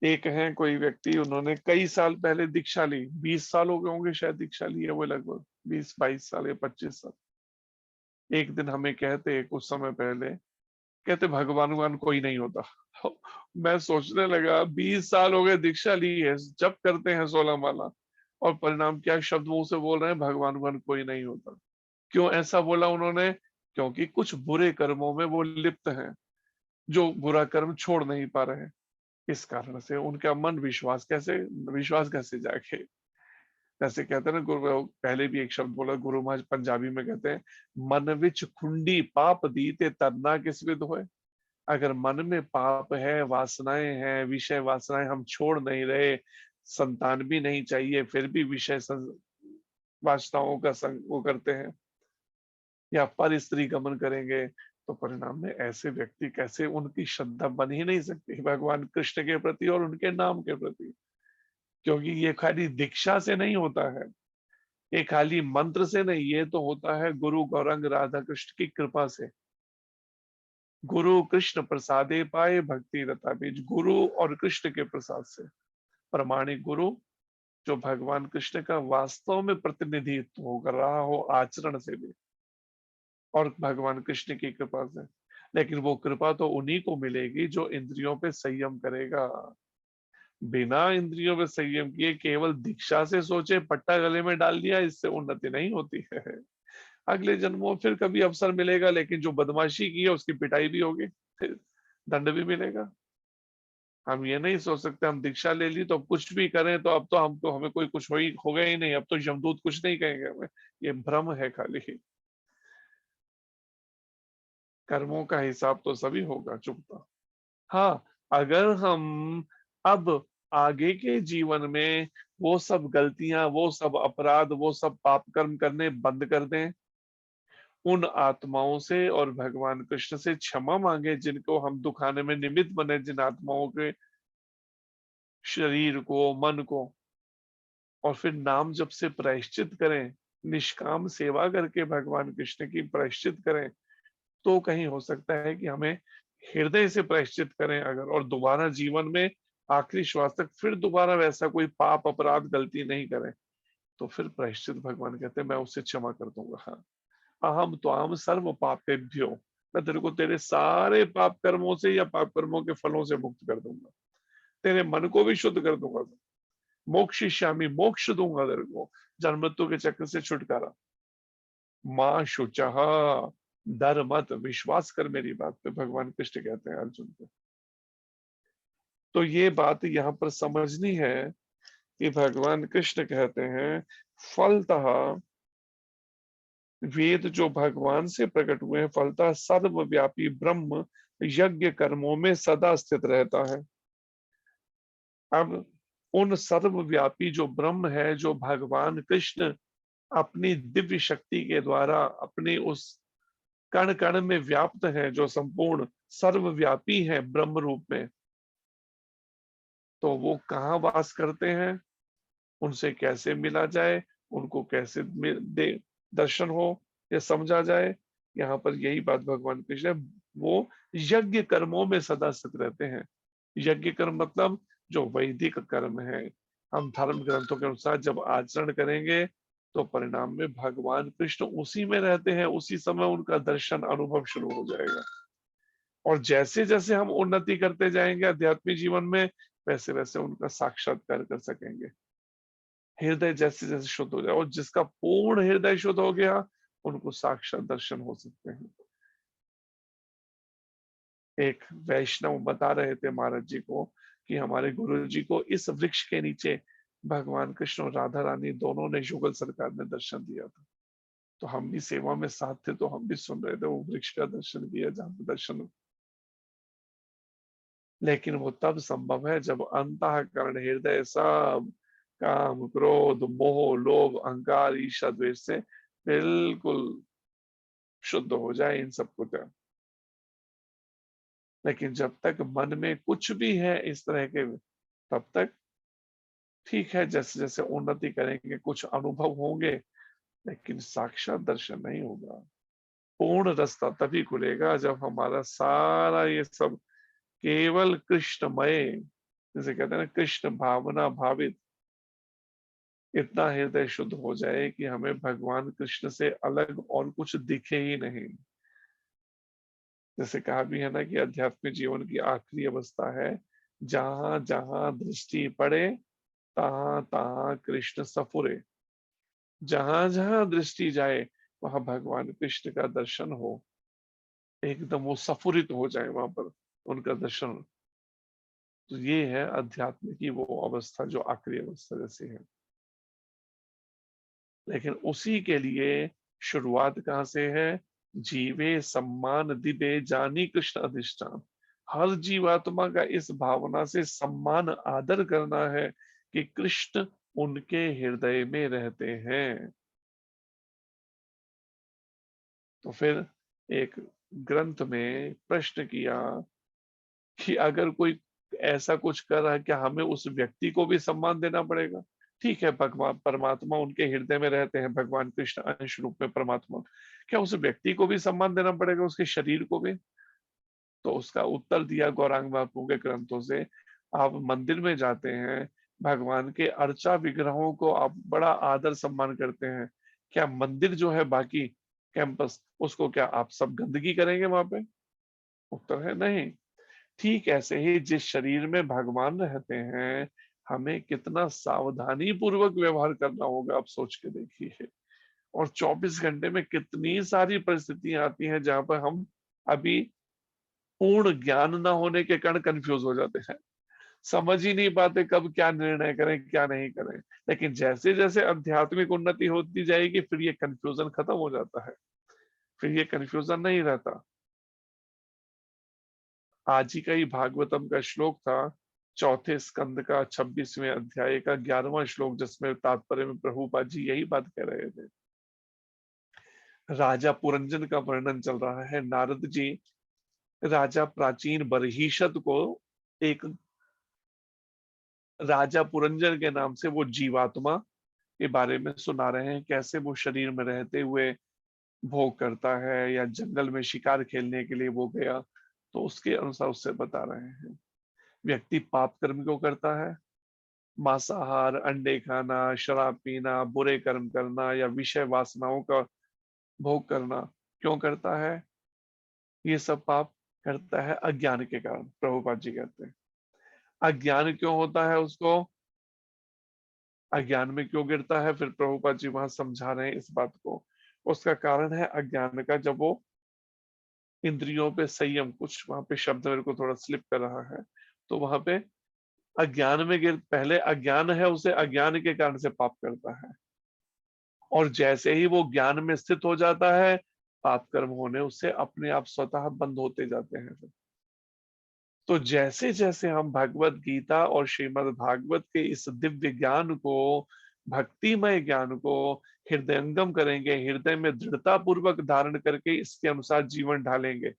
एक है कोई व्यक्ति, उन्होंने कई साल पहले दीक्षा ली, 20 साल हो गए होंगे शायद दीक्षा ली है वो, लगभग 20-22 साल या 25 साल। एक दिन हमें कहते, कुछ समय पहले कहते, भगवान कोई नहीं होता। मैं सोचने लगा 20 साल हो गए दीक्षा ली है, जब करते हैं 16 माला, और परिणाम क्या शब्द मुंह से बोल रहे हैं, भगवान कोई नहीं होता। क्यों ऐसा बोला उन्होंने? क्योंकि कुछ बुरे कर्मों में वो लिप्त हैं, जो बुरा कर्म छोड़ नहीं पा रहे। इस कारण से उनका मन विश्वास कैसे जागे। जैसे कहते हैं ना, गुरु पहले भी एक शब्द बोला, गुरु महाराज पंजाबी में कहते हैं, मन विच खुंडी पाप दीते तरना किस विद होए। अगर मन में पाप है, वासनाएं हैं, विषय वासनाएं हम छोड़ नहीं रहे, संतान भी नहीं चाहिए, फिर भी विषय वासनाओं का संग वो करते हैं, या पर स्त्री गमन करेंगे, तो परिणाम में ऐसे व्यक्ति कैसे, उनकी श्रद्धा बन ही नहीं सकती भगवान कृष्ण के प्रति और उनके नाम के प्रति। क्योंकि ये खाली दीक्षा से नहीं होता है, ये खाली मंत्र से नहीं, ये तो होता है गुरु गौरंग राधा कृष्ण की कृपा से। गुरु कृष्ण प्रसादे पाए भक्ति रता बीज, गुरु और कृष्ण के प्रसाद से। प्रमाणिक गुरु जो भगवान कृष्ण का वास्तव में प्रतिनिधित्व हो कर रहा हो आचरण से भी, और भगवान कृष्ण की कृपा से। लेकिन वो कृपा तो उन्हीं को मिलेगी जो इंद्रियों पे संयम करेगा। बिना इंद्रियों पे संयम किए केवल दीक्षा से सोचे पट्टा गले में डाल दिया, इससे उन्नति नहीं होती है। अगले जन्मों फिर कभी अवसर मिलेगा, लेकिन जो बदमाशी की है उसकी पिटाई भी होगी, फिर दंड भी मिलेगा। हम ये नहीं सोच सकते हम दीक्षा ले ली तो अब कुछ भी करें तो अब तो हमें कोई कुछ होगा ही नहीं, अब तो यमदूत कुछ नहीं कहेंगे हमें। ये भ्रम है खाली। कर्मों का हिसाब तो सभी होगा चुकता। हाँ, अगर हम अब आगे के जीवन में वो सब गलतियां, वो सब अपराध, वो सब पाप कर्म करने बंद कर दें, उन आत्माओं से और भगवान कृष्ण से क्षमा मांगे जिनको हम दुखाने में निमित्त बने, जिन आत्माओं के शरीर को, मन को, और फिर नाम जप से प्रायश्चित करें, निष्काम सेवा करके भगवान कृष्ण की प्रायश्चित करें, तो कहीं हो सकता है कि हमें हृदय से प्रायश्चित करें अगर, और दोबारा जीवन में आखिरी श्वास तक फिर दोबारा वैसा कोई पाप अपराध गलती नहीं करें, तो फिर प्रायश्चित भगवान कहते हैं मैं उसे क्षमा कर दूंगा। हाँ, अहम त्वाम सर्व पापेभ्यो, मैं तेरे को तेरे सारे पाप कर्मों से या पाप कर्मों के फलों से मुक्त कर दूंगा, तेरे मन को भी शुद्ध कर दूंगा, मोक्षयिष्यामि, मोक्ष दूंगा तेरे को, जन्म मृत्यु के चक्र से छुटकारा। मां शुचः, डर मत, विश्वास कर मेरी बात पे, भगवान कृष्ण कहते हैं अर्जुन को। तो ये बात यहाँ पर समझनी है कि भगवान कृष्ण कहते हैं फलतः वेद जो भगवान से प्रकट हुए हैं, फलतः सर्वव्यापी ब्रह्म यज्ञ कर्मों में सदा स्थित रहता है। अब उन सर्वव्यापी जो ब्रह्म है, जो भगवान कृष्ण अपनी दिव्य शक्ति के द्वारा अपने उस कण कण में व्याप्त है, जो संपूर्ण सर्वव्यापी है ब्रह्म रूप में, तो वो कहाँ वास करते हैं, उनसे कैसे मिला जाए, उनको कैसे दर्शन हो या समझा जाए। यहाँ पर यही बात भगवान कृष्ण, वो यज्ञ कर्मों में सदा स्थित रहते हैं। यज्ञ कर्म मतलब जो वैदिक कर्म है, हम धर्म ग्रंथों के अनुसार जब आचरण करेंगे तो परिणाम में भगवान कृष्ण उसी में रहते हैं, उसी समय उनका दर्शन अनुभव शुरू हो जाएगा। और जैसे जैसे हम उन्नति करते जाएंगे आध्यात्मिक जीवन में, वैसे वैसे उनका साक्षात्कार कर सकेंगे। हृदय जैसे जैसे शुद्ध हो जाए, और जिसका पूर्ण हृदय शुद्ध हो गया उनको साक्षात दर्शन हो सकते हैं। एक वैष्णव बता रहे थे महाराज जी को कि हमारे गुरु जी को इस वृक्ष के नीचे भगवान कृष्ण और राधा रानी दोनों ने, युगल सरकार ने दर्शन दिया था। तो हम भी सेवा में साथ थे, तो हम भी सुन रहे थे, वो वृक्ष का दर्शन किया जहां पे दर्शन। लेकिन वो तब संभव है जब अंतःकरण, हृदय सब काम, क्रोध, मोह, लोभ, अहंकार, ईर्ष्या, द्वेष से बिल्कुल शुद्ध हो जाए इन सब कुछ। लेकिन जब तक मन में कुछ भी है इस तरह के, तब तक ठीक है, जैसे जैसे उन्नति करेंगे कुछ अनुभव होंगे, लेकिन साक्षात दर्शन नहीं होगा। पूर्ण रास्ता तभी खुलेगा जब हमारा सारा ये सब केवल कृष्णमय, जैसे कहते हैं ना, कृष्ण भावना भावित, इतना हृदय शुद्ध हो जाए कि हमें भगवान कृष्ण से अलग और कुछ दिखे ही नहीं। जैसे कहा भी है ना कि आध्यात्मिक जीवन की आखिरी अवस्था है, जहां जहां दृष्टि पड़े तहां तहां कृष्ण सफुरे। जहां जहां दृष्टि जाए वहां भगवान कृष्ण का दर्शन हो, एकदम वो सफुरित हो जाए वहां पर उनका दर्शन। तो ये है अध्यात्म की वो अवस्था जो आखिरी अवस्था जैसी है। लेकिन उसी के लिए शुरुआत कहाँ से है? जीवे सम्मान दिबे जानी कृष्ण अधिष्ठान। हर जीवात्मा का इस भावना से सम्मान आदर करना है कि कृष्ण उनके हृदय में रहते हैं। तो फिर एक ग्रंथ में प्रश्न किया कि अगर कोई ऐसा कुछ कर रहा है, क्या हमें उस व्यक्ति को भी सम्मान देना पड़ेगा? ठीक है, भगवान परमात्मा उनके हृदय में रहते हैं, भगवान कृष्ण अंश रूप में परमात्मा, क्या उस व्यक्ति को भी सम्मान देना पड़ेगा, उसके शरीर को भी? तो उसका उत्तर दिया गौरांग बापू के ग्रंथों से। आप मंदिर में जाते हैं, भगवान के अर्चा विग्रहों को आप बड़ा आदर सम्मान करते हैं, क्या मंदिर जो है बाकी कैंपस, उसको क्या आप सब गंदगी करेंगे वहां पे? उत्तर है नहीं। ठीक ऐसे ही जिस शरीर में भगवान रहते हैं, हमें कितना सावधानी पूर्वक व्यवहार करना होगा, आप सोच के देखिए। और 24 घंटे में कितनी सारी परिस्थितियां आती हैं जहां पर हम अभी पूर्ण ज्ञान न होने के कारण कंफ्यूज हो जाते हैं, समझ ही नहीं पाते कब क्या निर्णय करें क्या नहीं करें। लेकिन जैसे जैसे आध्यात्मिक उन्नति होती जाएगी, फिर ये कंफ्यूजन खत्म हो जाता है, फिर ये कंफ्यूजन नहीं रहता। आज ही का ही भागवतम का श्लोक था, चौथे स्कंद का 26वें अध्याय का 11वां श्लोक, जिसमें तात्पर्य में प्रभुपाद जी यही बात कह रहे थे। राजा पुरंजन का वर्णन चल रहा है। नारद जी राजा प्राचीन बरहिषद को एक राजा पुरंजन के नाम से वो जीवात्मा के बारे में सुना रहे हैं, कैसे वो शरीर में रहते हुए भोग करता है, या जंगल में शिकार खेलने के लिए वो गया, तो उसके अनुसार उससे बता रहे हैं। व्यक्ति पाप कर्म क्यों करता है? मांसाहार, अंडे खाना, शराब पीना, बुरे कर्म करना या विषय वासनाओं का भोग करना क्यों करता है? ये सब पाप करता है अज्ञान के कारण। प्रभुपाद जी कहते हैं अज्ञान क्यों होता है उसको, अज्ञान में क्यों गिरता है? फिर प्रभुपाद जी वहां समझा रहे हैं इस बात को। उसका कारण है अज्ञान का, जब वो इंद्रियों पे संयम, कुछ वहां पे शब्द मेरे को थोड़ा स्लिप कर रहा है, तो वहां पे अज्ञान में गिर, पहले अज्ञान है उसे, अज्ञान के कारण से पाप करता है, और जैसे ही वो ज्ञान में स्थित हो जाता है, पाप कर्म होने उससे अपने आप स्वतः बंद होते जाते हैं। तो जैसे जैसे हम भगवत गीता और श्रीमद् भागवत के इस दिव्य ज्ञान को, भक्तिमय ज्ञान को हृदयंगम करेंगे, हृदय में दृढ़ता पूर्वक धारण करके इसके अनुसार जीवन ढालेंगे,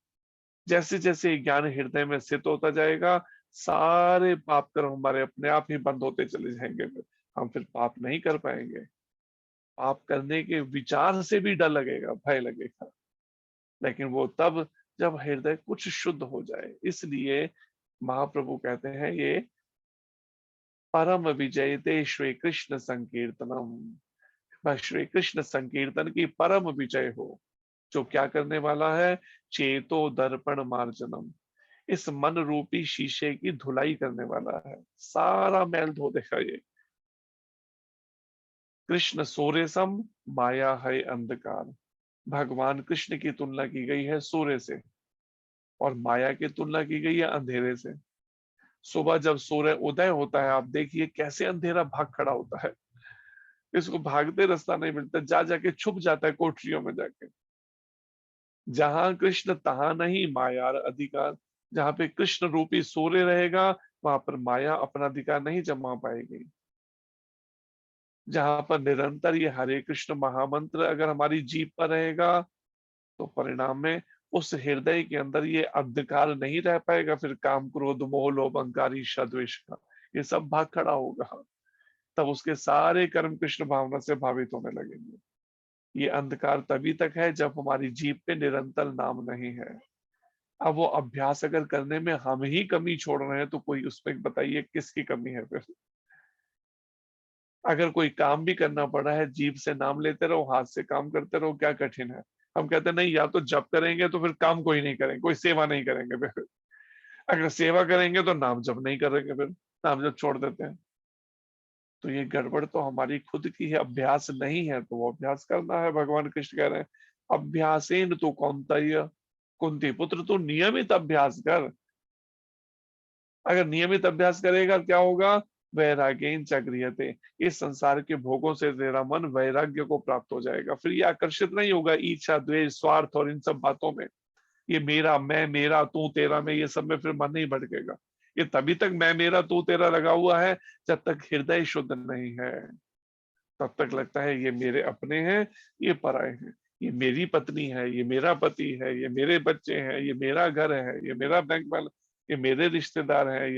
जैसे जैसे ज्ञान हृदय में स्थित होता जाएगा, सारे पाप कर्म हमारे अपने आप ही बंद होते चले जाएंगे। हम फिर पाप नहीं कर पाएंगे। पाप करने के विचार से भी डर लगेगा, भय लगेगा, लेकिन वो तब जब हृदय कुछ शुद्ध हो जाए। इसलिए महाप्रभु कहते हैं ये परम विजयते श्री कृष्ण संकीर्तनम, श्री कृष्ण संकीर्तन की परम विजय हो, जो क्या करने वाला है? चेतो दर्पण मार्जनम, इस मन रूपी शीशे की धुलाई करने वाला है, सारा मैल धो देगा ये। कृष्ण सूर्य सम, माया है अंधकार। भगवान कृष्ण की तुलना की गई है सूर्य से, और माया की तुलना की गई है अंधेरे से। सुबह जब सूर्य उदय होता है, आप देखिए कैसे अंधेरा भाग खड़ा होता है, इसको भागते रास्ता नहीं मिलता, जा जाके छुप जाता है कोठरियों में जाके। जहां कृष्ण तहां नहीं माया अधिकार, जहां पे कृष्ण रूपी सूर्य रहेगा, वहां पर माया अपना अधिकार नहीं जमा पाएगी। जहां पर निरंतर ये हरे कृष्ण महामंत्र अगर हमारी जीभ पर रहेगा, तो परिणाम में उस हृदय के अंदर ये अंधकार नहीं रह पाएगा। फिर काम, क्रोध, मोह, लोभ, अहंकार, ईर्ष्या, द्वेष का ये सब भाग खड़ा होगा, तब उसके सारे कर्म कृष्ण भावना से भावित होने लगेंगे। ये अंधकार तभी तक है जब हमारी जीभ पे निरंतर नाम नहीं है। अब वो अभ्यास अगर करने में हम ही कमी छोड़ रहे हैं, तो कोई उसमें बताइए किसकी कमी है फिर? अगर कोई काम भी करना पड़ रहा है, जीभ से नाम लेते रहो, हाथ से काम करते रहो, क्या कठिन है? हम कहते नहीं, या तो जप करेंगे तो फिर काम कोई नहीं करेंगे, कोई सेवा नहीं करेंगे फिर। अगर सेवा करेंगे तो नाम जप नहीं करेंगे, फिर नाम जप छोड़ देते हैं। तो ये गड़बड़ तो हमारी खुद की है, अभ्यास नहीं है, तो वो अभ्यास करना है। भगवान कृष्ण कह रहे हैं अभ्यासेन तो कौन्तेय, कुंती पुत्र तू नियमित अभ्यास कर। अगर नियमित अभ्यास करेगा क्या होगा? वैराग्येन च गृह्यते। इस संसार के भोगों से तेरा मन वैराग्य को प्राप्त हो जाएगा। फिर ये आकर्षित नहीं होगा इच्छा, द्वेष, स्वार्थ और इन सब बातों में। ये मेरा, मैं, मेरा, तू, तेरा में, ये सब में फिर मन नहीं भटकेगा। ये तभी तक मैं, मेरा, तू, तेरा लगा हुआ है जब तक हृदय शुद्ध नहीं है। तब तक लगता है ये मेरे अपने हैं, ये पराये हैं, ये मेरी पत्नी है, ये मेरा पति है, ये मेरे बच्चे हैं, ये मेरा घर है, ये मेरा बैंक बैलेंस, ये मेरे रिश्तेदार हैं,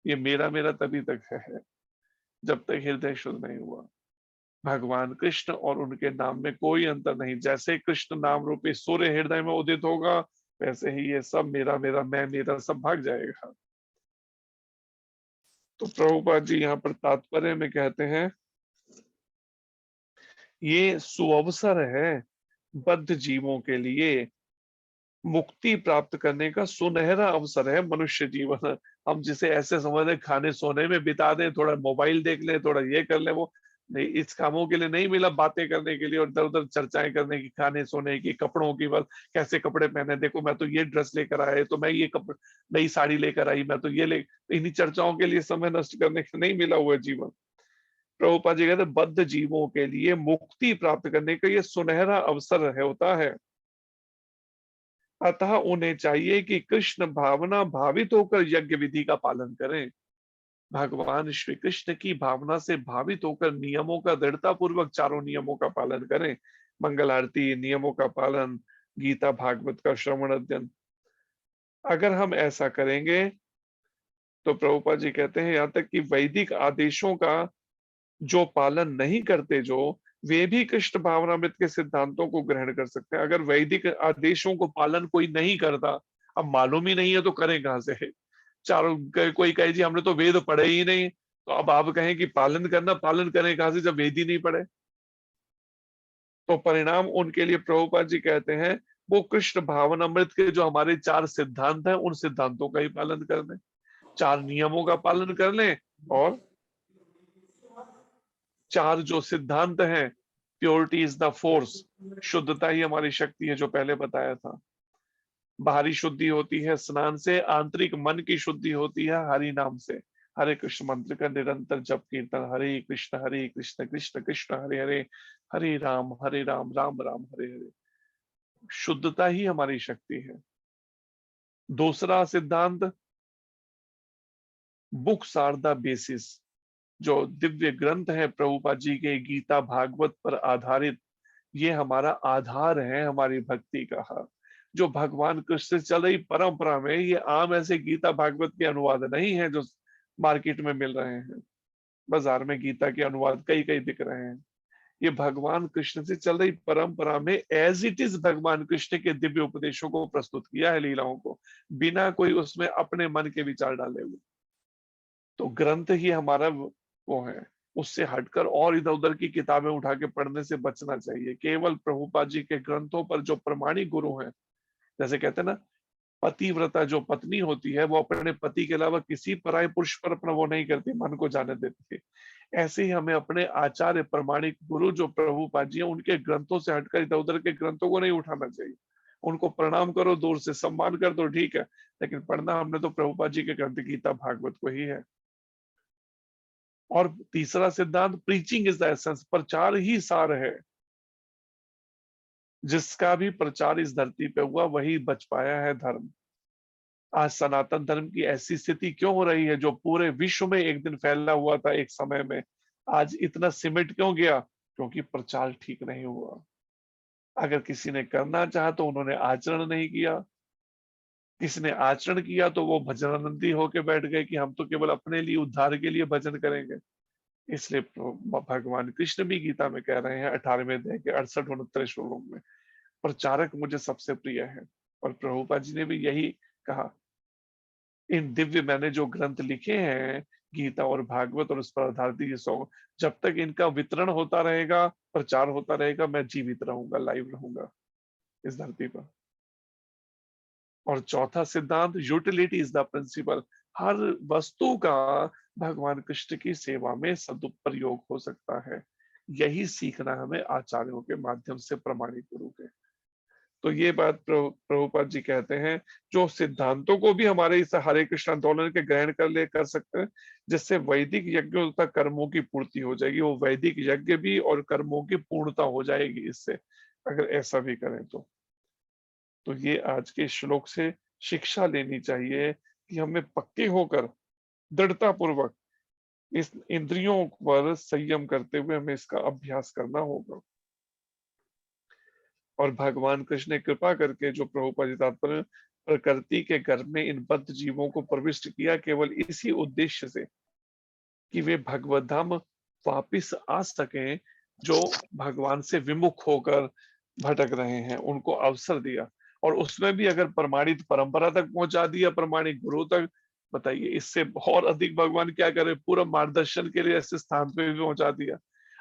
ये मेरा मेरा तभी तक है जब तक हृदय शुद्ध नहीं हुआ। भगवान कृष्ण और उनके नाम में कोई अंतर नहीं। जैसे कृष्ण नाम रूपी सूर्य हृदय में उदित होगा, वैसे ही ये सब मेरा मेरा, मैं मेरा सब भाग जाएगा। तो प्रभुपाद जी यहाँ पर तात्पर्य में कहते हैं, ये सुअवसर है बद्ध जीवों के लिए, मुक्ति प्राप्त करने का सुनहरा अवसर है मनुष्य जीवन। हम जिसे ऐसे समझ रहे खाने सोने में बिता दें, थोड़ा मोबाइल देख लें, थोड़ा ये कर लें, वो नहीं, इस कामों के लिए नहीं मिला, बातें करने के लिए और इधर उधर चर्चाएं करने की, खाने सोने की, कपड़ों की, बस कैसे कपड़े पहने, देखो मैं तो ये ड्रेस लेकर आया, तो मैं ये कपड़े, नई साड़ी लेकर आई, मैं तो ये ले, इन्हीं चर्चाओं के लिए समय नष्ट करने का नहीं मिला हुआ जीवन। प्रभुपाद जी कहते हैं बद्ध जीवों के लिए मुक्ति प्राप्त करने का ये सुनहरा अवसर है, होता है। अतः उन्हें चाहिए कि कृष्ण भावना भावित होकर यज्ञ विधि का पालन करें। भगवान श्री कृष्ण की भावना से भावित होकर नियमों का दृढ़ता पूर्वक चारों नियमों का पालन करें। मंगल आरती, नियमों का पालन, गीता भागवत का श्रवण अध्ययन। अगर हम ऐसा करेंगे तो प्रभुपाद जी कहते हैं यहाँ तक कि वैदिक आदेशों का जो पालन नहीं करते, जो वे भी कृष्ण भावनामृत के सिद्धांतों को ग्रहण कर सकते हैं। अगर वैदिक आदेशों को पालन कोई नहीं करता, अब मालूम ही नहीं है तो करें कहां से। चारों कोई कहे जी हमने तो वेद पढ़े ही नहीं, तो अब आप कहें कि पालन करना, पालन करें कहां से जब वेद ही नहीं पढ़े। तो परिणाम उनके लिए प्रभुपाद जी कहते हैं वो कृष्ण भावनामृत के जो हमारे 4 सिद्धांत हैं, उन सिद्धांतों का ही पालन कर लें, 4 नियमों का पालन कर लें, और 4 जो सिद्धांत हैं, प्योरिटी इज द फोर्स, शुद्धता ही हमारी शक्ति है, जो पहले बताया था। बाहरी शुद्धि होती है स्नान से, आंतरिक मन की शुद्धि होती है हरि नाम से। हरे कृष्ण मंत्र का निरंतर जप कीर्तन, हरे कृष्ण कृष्ण कृष्ण हरे हरे, हरे राम राम राम हरे हरे। शुद्धता ही हमारी शक्ति है। दूसरा सिद्धांत, बुक्स आर द बेसिस, जो दिव्य ग्रंथ है प्रभुपाद जी के गीता भागवत पर आधारित, ये हमारा आधार है हमारी भक्ति का। जो भगवान कृष्ण से चल रही परंपरा में, ये आम ऐसे गीता भागवत के अनुवाद नहीं है जो मार्केट में मिल रहे हैं। बाजार में गीता के अनुवाद कई कई दिख रहे हैं। ये भगवान कृष्ण से चल रही परंपरा में एज इट इज भगवान कृष्ण के दिव्य उपदेशों को प्रस्तुत किया है, लीलाओं को, बिना कोई उसमें अपने मन के विचार डाले हुए। तो ग्रंथ ही हमारा वो है, उससे हटकर और इधर उधर की किताबें उठा के पढ़ने से बचना चाहिए। केवल प्रभुपाद जी के ग्रंथों पर जो प्रमाणिक गुरु हैं, जैसे कहते हैं ना, पतिव्रता जो पत्नी होती है वो अपने पति के अलावा किसी पराये पुरुष पर अपना वो नहीं करती, मन को जाने देती है। ऐसे ही हमें अपने आचार्य प्रमाणिक गुरु जो प्रभुपाद जी हैं, उनके ग्रंथों से हटकर इधर उधर के ग्रंथों को नहीं उठाना चाहिए। उनको प्रणाम करो, दूर से सम्मान कर दो, ठीक है, लेकिन पढ़ना हमने तो प्रभुपाद जी के ग्रंथ गीता भागवत को ही है। और तीसरा सिद्धांत, प्रीचिंग इज द एसेंस, प्रचार ही सार है। जिसका भी प्रचार इस धरती पे हुआ वही बच पाया है धर्म। आज सनातन धर्म की ऐसी स्थिति क्यों हो रही है, जो पूरे विश्व में एक दिन फैला हुआ था एक समय में, आज इतना सिमट क्यों गया? क्योंकि प्रचार ठीक नहीं हुआ। अगर किसी ने करना चाहा तो उन्होंने आचरण नहीं किया, किसी ने आचरण किया तो वो भजनानंदी होके बैठ गए कि हम तो केवल अपने लिए उद्धार के लिए भजन करेंगे। इसलिए भगवान कृष्ण भी गीता में कह रहे हैं 18वें अध्याय के 68-69 श्लोकों में, प्रचारक मुझे सबसे प्रिय है। और प्रभुपाद जी ने भी यही कहा, इन दिव्य मैंने जो ग्रंथ लिखे हैं गीता और भागवत और उस पर आधारित ये सौ, जब तक इनका वितरण होता रहेगा, प्रचार होता रहेगा, मैं जीवित रहूंगा, लाइव रहूंगा इस धरती पर। और चौथा सिद्धांत, यूटिलिटी इज द प्रिंसिपल, हर वस्तु का भगवान कृष्ण की सेवा में सदुपयोग हो सकता है। यही सीखना हमें आचार्यों के माध्यम से, प्रमाणिक गुरु के। तो ये बात प्रभुपाद जी कहते हैं, जो सिद्धांतों को भी हमारे इस हरे कृष्ण आंदोलन के ग्रहण कर सकते हैं, जिससे वैदिक यज्ञों तक कर्मों की पूर्ति हो जाएगी। वो वैदिक यज्ञ भी और कर्मों की पूर्णता हो जाएगी इससे, अगर ऐसा भी करें तो ये आज के श्लोक से शिक्षा लेनी चाहिए कि हमें पक्के होकर दृढ़ता पूर्वक इस इंद्रियों पर संयम करते हुए हमें इसका अभ्यास करना होगा। और भगवान कृष्ण ने कृपा करके जो प्रभुपाद जी तात्पर्य प्रकृति के गर्भ में इन बद्ध जीवों को प्रविष्ट किया केवल इसी उद्देश्य से कि वे भगवत धाम वापिस आ सकें, जो भगवान से विमुख होकर भटक रहे हैं उनको अवसर दिया। और उसमें भी अगर प्रमाणित परंपरा तक पहुंचा दिया, प्रमाणित गुरु तक, बताइए इससे और अधिक भगवान क्या करे, पूरा मार्गदर्शन के लिए ऐसे स्थान पे भी पहुंचा दिया।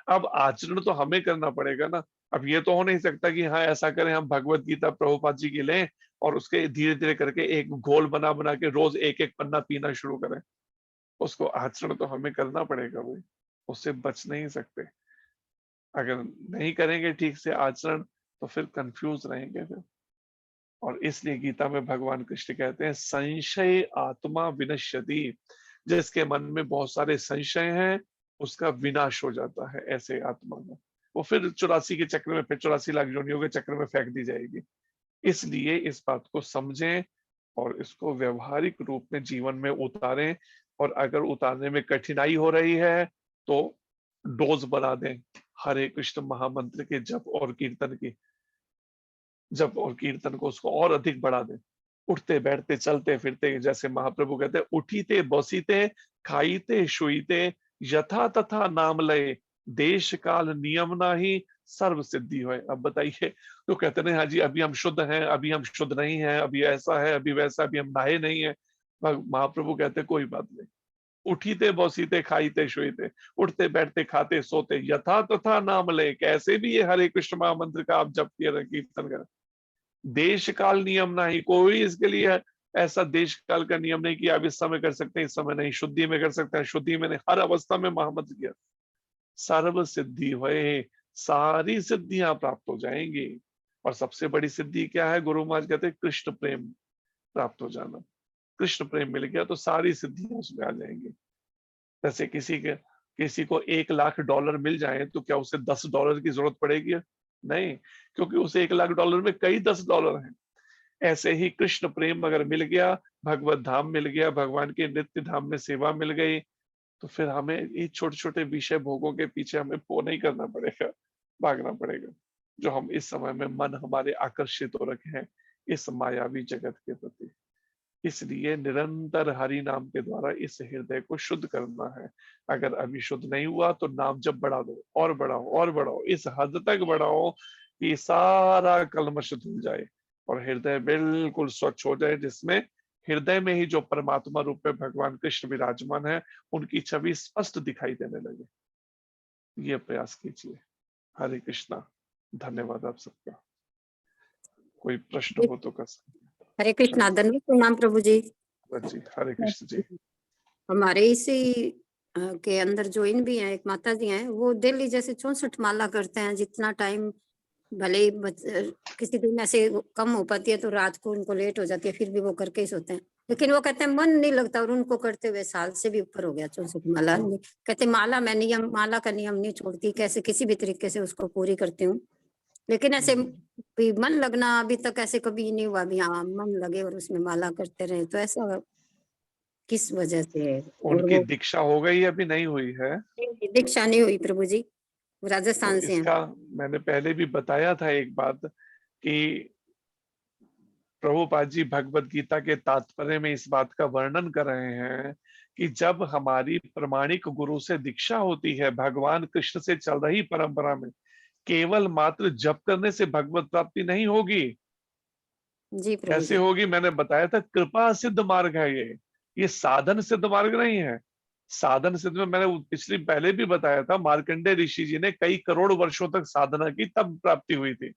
अब आचरण तो हमें करना पड़ेगा ना। अब ये तो हो नहीं सकता कि हाँ ऐसा करें, हम भगवत गीता प्रभुपाद जी की लें और उसके धीरे धीरे करके एक घोल बना बना के रोज एक एक पन्ना पीना शुरू करें। उसको आचरण तो हमें करना पड़ेगा भाई, उससे बच नहीं सकते। अगर नहीं करेंगे ठीक से आचरण तो फिर कंफ्यूज रहेंगे फिर। और इसलिए गीता में भगवान कृष्ण कहते हैं संशय आत्मा विनश्यति, जिसके मन में बहुत सारे संशय हैं उसका विनाश हो जाता है ऐसे आत्मा का। वो फिर 84 के चक्र में, फिर 84 लाख योनियों के चक्र में फेंक दी जाएगी। इसलिए इस बात को समझें और इसको व्यवहारिक रूप में जीवन में उतारें। और अगर उतारने में कठिनाई हो रही है तो डोज बना दें हरे कृष्ण महामंत्र के जप और कीर्तन की, जप और कीर्तन को उसको और अधिक बढ़ा दें। उठते बैठते चलते फिरते, जैसे महाप्रभु कहते हैं उठीते बसीते खाईते शुईते यथा तथा नाम लय, देश काल नियम नाही सर्व सिद्धि होए। अब बताइए, तो कहते हैं हाँ जी अभी हम शुद्ध हैं, अभी हम शुद्ध नहीं हैं, अभी ऐसा है, अभी वैसा, अभी हम नहाए नहीं है। महाप्रभु कहते कोई बात नहीं, उठीते बसीते खाईते शुईते, उठते बैठते खाते सोते यथा तथा नाम ले, कैसे भी ये हरे कृष्ण महामंत्र का आप जप कीर्तन करें। देश काल नियम नहीं, कोई इसके लिए ऐसा देश काल का नियम नहीं कि आप इस समय कर सकते हैं, इस समय नहीं, शुद्धि में कर सकते हैं, शुद्धि में नहीं, हर अवस्था में महामंत्र किया। सर्व सिद्धि हुए, सारी सिद्धियां प्राप्त हो जाएंगी। और सबसे बड़ी सिद्धि क्या है, गुरु महाराज कहते हैं कृष्ण प्रेम प्राप्त हो जाना। कृष्ण प्रेम मिल गया तो सारी सिद्धियां उसमें आ जाएंगी। जैसे किसी को $1,00,000 मिल जाए तो क्या उसे $10 की जरूरत पड़ेगी? नहीं, क्योंकि उसे $1,00,000 में कई $10 हैं। ऐसे ही कृष्ण प्रेम अगर मिल गया, भगवत धाम मिल गया, भगवान के नित्य धाम में सेवा मिल गई, तो फिर हमें ये छोटे छोटे विषय भोगों के पीछे हमें वो नहीं करना पड़ेगा, भागना पड़ेगा, जो हम इस समय में मन हमारे आकर्षित हो रखे हैं इस मायावी जगत के प्रति। इसलिए निरंतर हरि नाम के द्वारा इस हृदय को शुद्ध करना है। अगर अभी शुद्ध नहीं हुआ तो नाम जब बढ़ा दो और बढ़ाओ और बढ़ाओ, इस हद तक बढ़ाओ कि सारा कल्मश धुल जाए और हृदय बिल्कुल स्वच्छ हो जाए, जिसमें हृदय में ही जो परमात्मा रूप में भगवान कृष्ण विराजमान है उनकी छवि स्पष्ट दिखाई देने लगे। ये प्रयास कीजिए। हरे कृष्णा। धन्यवाद आप सबका। कोई प्रश्न हो तो कर सकते। हरे कृष्णा। धन्यवाद, प्रणाम प्रभु जी। जी हरे कृष्ण जी। हमारे इसी के अंदर जो इन भी हैं, एक माता जी हैं, वो डेली जैसे 64 माला करते हैं। जितना टाइम भले ही किसी दिन ऐसे कम हो पाती है तो रात को उनको लेट हो जाती है, फिर भी वो करके ही सोते हैं। लेकिन वो कहते हैं मन नहीं लगता, और उनको करते हुए साल से भी ऊपर हो गया 64 माला। कहते माला मैं नियम, माला का नियम नहीं छोड़ती, कैसे किसी भी तरीके से उसको पूरी करती हूँ। लेकिन ऐसे भी मन लगना अभी तक ऐसे कभी नहीं हुआ भी हाँ मन लगे और उसमें माला करते रहे। तो ऐसा किस वजह से है? उनकी दीक्षा हो गई अभी नहीं हुई है? दीक्षा नहीं हुई प्रभु जी, राजस्थान तो से हैं। इसका मैंने पहले भी बताया था एक बात कि प्रभुपाद जी भगवत गीता के तात्पर्य में इस बात का वर्णन कर रहे हैं कि जब हमारी प्रमाणिक गुरु से दीक्षा होती है भगवान कृष्ण से चल रही परंपरा में, केवल मात्र जप करने से भगवत प्राप्ति नहीं होगी। जी प्रभु कैसे जी। होगी? मैंने बताया था कृपा सिद्ध मार्ग है ये साधन सिद्ध मार्ग नहीं है। साधन सिद्ध में मैंने पहले भी बताया था, मार्कंडेय ऋषि जी ने कई करोड़ वर्षों तक साधना की तब प्राप्ति हुई थी।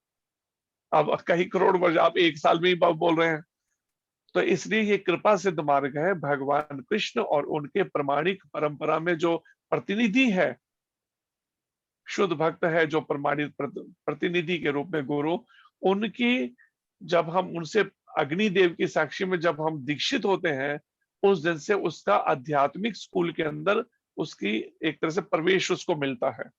अब कई करोड़ वर्ष आप एक साल में ही बोल रहे हैं। तो इसलिए ये कृपा सिद्ध मार्ग है। भगवान कृष्ण और उनके प्रमाणिक परंपरा में जो प्रतिनिधि है, शुद्ध भक्त है, जो प्रमाणित प्रतिनिधि के रूप में गुरु, उनकी जब हम उनसे अग्निदेव की साक्षी में जब हम दीक्षित होते हैं, उस दिन से उसका आध्यात्मिक स्कूल के अंदर उसकी एक तरह से प्रवेश उसको मिलता है।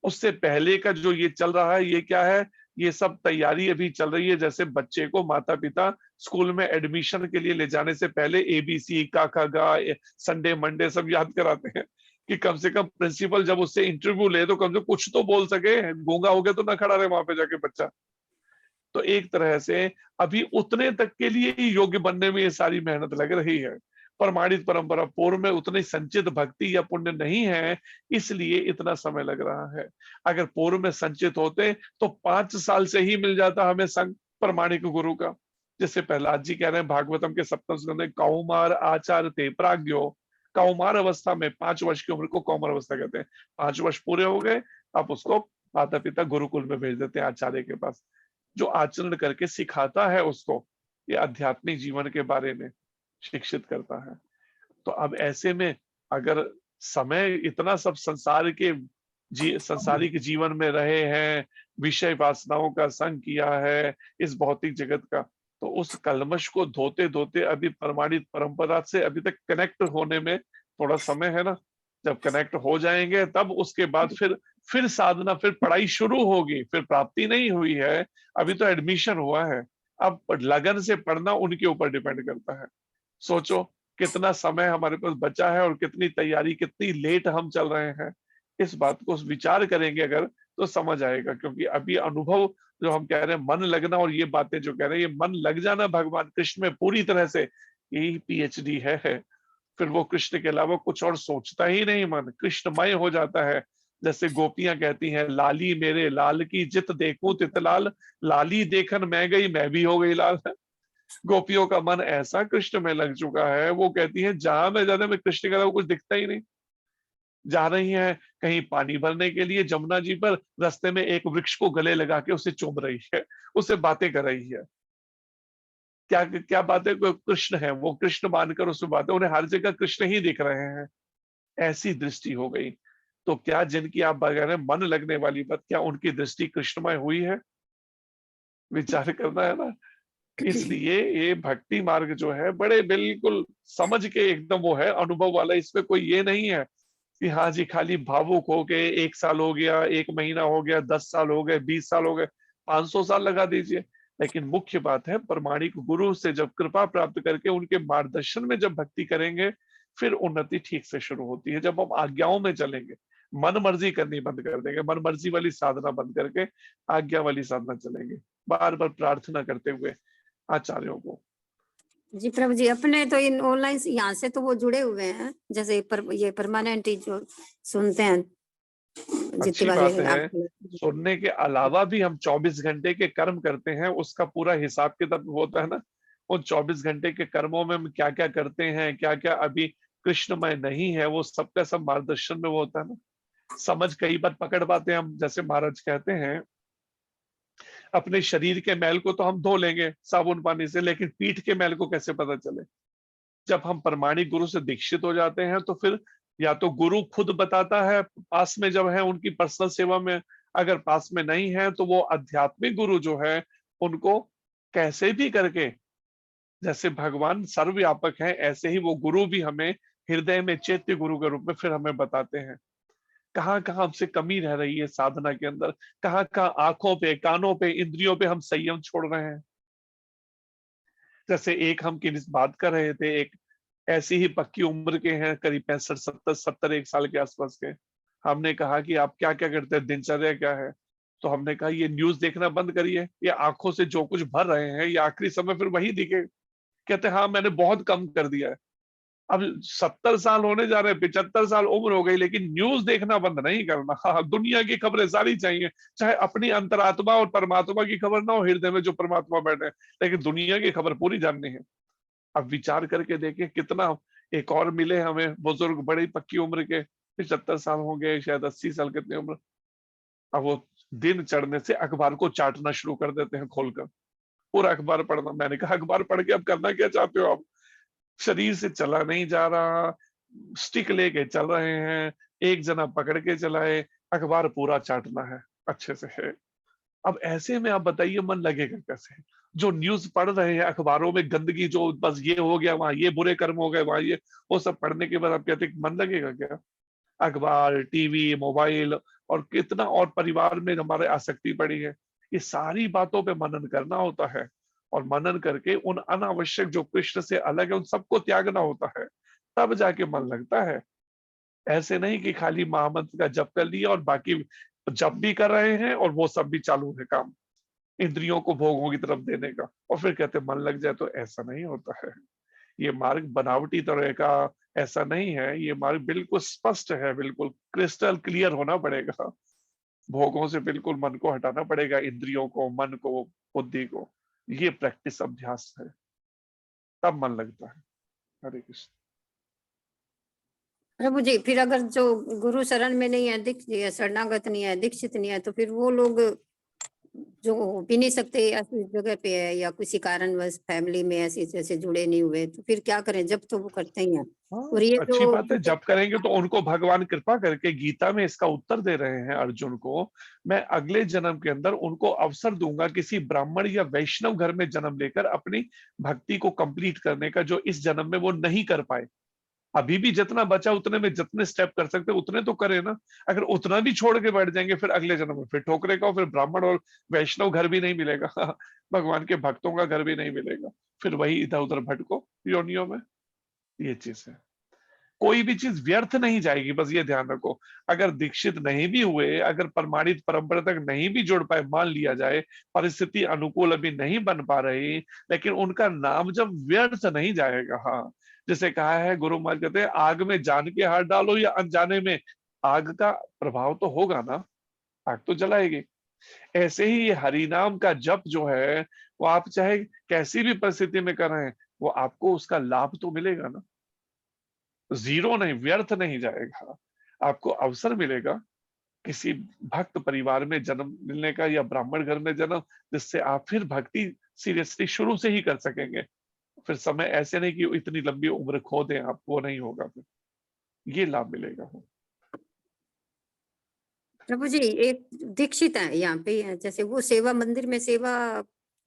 उससे पहले का जो ये चल रहा है, ये क्या है, ये सब तैयारी अभी चल रही है। जैसे बच्चे को माता पिता स्कूल में एडमिशन के लिए ले जाने से पहले ABC का खा गा संडे मंडे सब याद कराते हैं कि कम से कम प्रिंसिपल जब उससे इंटरव्यू ले तो कम से कम कुछ तो बोल सके। गूंगा हो गया तो ना खड़ा रहे वहां पे जाके बच्चा। तो एक तरह से अभी उतने तक के लिए ही योग्य बनने में ये सारी मेहनत लग रही है। प्रमाणित परंपरा पूर्व में उतनी संचित भक्ति या पुण्य नहीं है, इसलिए इतना समय लग रहा है। अगर पूर्व में संचित होते तो 5 साल से ही मिल जाता हमें संग प्रमाणिक गुरु का। जैसे प्रहलाद जी कह रहे हैं भागवतम के सप्तम स्कंद में, कौमार आचार ते प्राज्ञो। कौमार अवस्था में 5 वर्ष की उम्र को कौमार अवस्था कहते हैं। 5 वर्ष पूरे हो गए, आप उसको माता पिता गुरुकुल में भेज देते हैं आचार्य के पास, जो आचरण करके सिखाता है उसको ये आध्यात्मिक जीवन के बारे में शिक्षित करता है। तो अब ऐसे में अगर समय इतना सब संसारिक जीवन में रहे हैं, विषय वासनाओं का संग किया है इस भौतिक जगत का, तो उस कलमश को धोते धोते अभी प्रमाणित परंपरा से अभी तक कनेक्ट होने में थोड़ा समय है ना। जब कनेक्ट हो जाएंगे तब उसके बाद फिर साधना, फिर पढ़ाई शुरू होगी। फिर प्राप्ति नहीं हुई है, अभी तो एडमिशन हुआ है। अब लगन से पढ़ना उनके ऊपर डिपेंड करता है। सोचो कितना समय हमारे पास बचा है और कितनी तैयारी, कितनी लेट हम चल रहे हैं। इस बात को विचार करेंगे अगर तो समझ आएगा। क्योंकि अभी अनुभव जो हम कह रहे हैं मन लगना, और ये बातें जो कह रहे हैं ये मन लग जाना भगवान कृष्ण में पूरी तरह से, यही PhD है। फिर वो कृष्ण के अलावा कुछ और सोचता ही नहीं, मन कृष्णमय हो जाता है। जैसे गोपियां कहती हैं, लाली मेरे लाल की जित देखूं तित लाल, लाली देखन मैं गई मैं भी हो गई लाल। गोपियों का मन ऐसा कृष्ण में लग चुका है, वो कहती है जहां मैं जाने में कृष्ण के अलावा कुछ दिखता ही नहीं। जा रही है कहीं पानी भरने के लिए जमुना जी पर, रास्ते में एक वृक्ष को गले लगा के उसे चूम रही है, उससे बातें कर रही है। क्या क्या बातें, कृष्ण है वो, कृष्ण मानकर उसमें बातें, उन्हें हर जगह कृष्ण ही दिख रहे हैं। ऐसी दृष्टि हो गई। तो क्या जिनकी आप बात कर रहे हैं मन लगने वाली बात, क्या उनकी दृष्टि कृष्णमय हुई है? विचार करना है ना। इसलिए ये भक्ति मार्ग जो है बड़े बिल्कुल समझ के एकदम वो है अनुभव वाला। इसमें कोई ये नहीं है कि हाँ जी खाली भावुक हो के 1 साल हो गया, 1 महीना हो गया, 10 साल हो गए, 20 साल हो गए, 500 साल लगा दीजिए। लेकिन मुख्य बात है प्रमाणिक गुरु से जब कृपा प्राप्त करके उनके मार्गदर्शन में जब भक्ति करेंगे, फिर उन्नति ठीक से शुरू होती है। जब हम आज्ञाओं में चलेंगे, मन मर्जी करनी बंद कर देंगे, मन मर्जी वाली साधना बंद करके आज्ञा वाली साधना चलेंगे, बार बार प्रार्थना करते हुए आचार्यों को। जी प्रभु जी, अपने तो इन ऑनलाइन यहाँ से तो वो जुड़े हुए हैं, जैसे ये परमानेंट ही जो सुनते हैं। अच्छी बात है। सुनने के अलावा भी हम 24 घंटे के कर्म करते हैं, उसका पूरा हिसाब किताब होता है ना। उन 24 घंटे के कर्मों में हम क्या क्या करते हैं, क्या क्या अभी कृष्णमय नहीं है, वो सबका सब मार्गदर्शन में वो होता है ना। समझ कई बार पकड़ पाते हैं हम। जैसे महाराज कहते हैं अपने शरीर के मैल को तो हम धो लेंगे साबुन पानी से, लेकिन पीठ के मैल को कैसे पता चले? जब हम प्रमाणिक गुरु से दीक्षित हो जाते हैं तो फिर या तो गुरु खुद बताता है पास में जब है उनकी पर्सनल सेवा में, अगर पास में नहीं है तो वो आध्यात्मिक गुरु जो है उनको कैसे भी करके, जैसे भगवान सर्वव्यापक है ऐसे ही वो गुरु भी हमें हृदय में चैत्य गुरु के रूप में फिर हमें बताते हैं कहाँ कहाँ हमसे कमी रह रही है साधना के अंदर, कहाँ कहाँ आंखों पे, कानों पे, इंद्रियों पे हम संयम छोड़ रहे हैं। जैसे एक हम किन बात कर रहे थे, एक ऐसी ही पक्की उम्र के हैं, करीब 65-70 1 साल के आसपास के। हमने कहा कि आप क्या क्या करते हैं, दिनचर्या क्या है? तो हमने कहा ये न्यूज देखना बंद करिए, ये आंखों से जो कुछ भर रहे हैं ये आखिरी समय फिर वही दिखे। कहते हाँ मैंने बहुत कम कर दिया है। अब 70 साल होने जा रहे हैं, 75 साल उम्र हो गई, लेकिन न्यूज देखना बंद नहीं करना। हाँ, दुनिया की खबरें सारी चाहिए, चाहे अपनी अंतरात्मा और परमात्मा की खबर ना हो, हृदय में जो परमात्मा बैठे, लेकिन दुनिया की खबर पूरी जाननी है। अब विचार करके देखें कितना। एक और मिले हमें बुजुर्ग बड़ी पक्की उम्र के, 75 साल हो गए, शायद 80 साल कितनी उम्र। अब वो दिन चढ़ने से अखबार को चाटना शुरू कर देते हैं खोलकर, पूरा अखबार पढ़ना। मैंने कहा अखबार पढ़ के अब करना क्या चाहते हो आप? शरीर से चला नहीं जा रहा, स्टिक लेके चल रहे हैं, एक जना पकड़ के चलाए, अखबार पूरा चाटना है अच्छे से है। अब ऐसे में आप बताइए मन लगेगा कैसे? जो न्यूज पढ़ रहे हैं अखबारों में गंदगी, जो बस ये हो गया, वहां ये बुरे कर्म हो गए, वहां ये, वो सब पढ़ने के बाद आप कहते हैं मन लगेगा क्या? अखबार, टीवी, मोबाइल और कितना और परिवार में हमारे आसक्ति पड़ी है। ये सारी बातों पे मनन करना होता है और मनन करके उन अनावश्यक जो कृष्ण से अलग है उन सबको त्यागना होता है, तब जाके मन लगता है। ऐसे नहीं कि खाली महामंत्र का जप कर लिया और बाकी जप भी कर रहे हैं और वो सब भी चालू है काम, इंद्रियों को भोगों की तरफ देने का, और फिर कहते मन लग जाए। तो ऐसा नहीं होता है। ये मार्ग बनावटी तरह का ऐसा नहीं है, ये मार्ग बिल्कुल स्पष्ट है, बिल्कुल क्रिस्टल क्लियर होना पड़ेगा। भोगों से बिल्कुल मन को हटाना पड़ेगा, इंद्रियों को, मन को, बुद्धि को। ये प्रैक्टिस अभ्यास है, तब मन लगता है। हरे कृष्ण। प्रभु जी, फिर अगर जो गुरु शरण में नहीं है, शरणागत नहीं है, दीक्षित नहीं है, तो फिर वो लोग जो हो भी नहीं सकते, ऐसी जगह पे है या किसी कारणवश फैमिली में ऐसे जैसे जुड़े नहीं हुए, तो फिर क्या करें? जब तो वो करते ही हैं। और ये अच्छी बात है, जब करेंगे तो उनको भगवान कृपा करके गीता में इसका उत्तर दे रहे हैं अर्जुन को। मैं अगले जन्म के अंदर उनको अवसर दूंगा किसी ब्राह्मण या वैष्णव घर में जन्म लेकर अपनी भक्ति को कंप्लीट करने का, जो इस जन्म में वो नहीं कर पाए। अभी भी जितना बचा उतने में जितने स्टेप कर सकते उतने तो करे ना। अगर उतना भी छोड़ के बैठ जाएंगे फिर अगले जन्म में फिर ठोकरे का, फिर ब्राह्मण और वैष्णव घर भी नहीं मिलेगा भगवान के भक्तों का घर भी नहीं मिलेगा, फिर वही इधर उधर भटको योनियों में। ये चीज है, कोई भी चीज व्यर्थ नहीं जाएगी, बस ये ध्यान रखो। अगर दीक्षित नहीं भी हुए, अगर प्रमाणित परंपरा तक नहीं भी जुड़ पाए, मान लिया जाए परिस्थिति अनुकूल अभी नहीं बन पा रही, लेकिन उनका नाम जब व्यर्थ नहीं जाएगा। हाँ, जैसे कहा है गुरु महाराज कहते हैं, आग में जान के हाथ डालो या अनजाने में, आग का प्रभाव तो होगा ना, आग तो जलाएगी। ऐसे ही ये हरिनाम का जप जो है, वो आप चाहे कैसी भी परिस्थिति में कर रहे हैं, वो आपको उसका लाभ तो मिलेगा ना, जीरो नहीं, व्यर्थ नहीं जाएगा। आपको अवसर मिलेगा किसी भक्त परिवार में जन्म मिलने का या ब्राह्मण घर में जन्म, जिससे आप फिर भक्ति सीरियसली शुरू से ही कर सकेंगे। फिर समय ऐसे नहीं कि इतनी लंबी उम्र खो दें आप, वो नहीं होगा, फिर ये लाभ मिलेगा। प्रभु जी, एक दीक्षित है यहाँ पे, जैसे वो सेवा मंदिर में सेवा,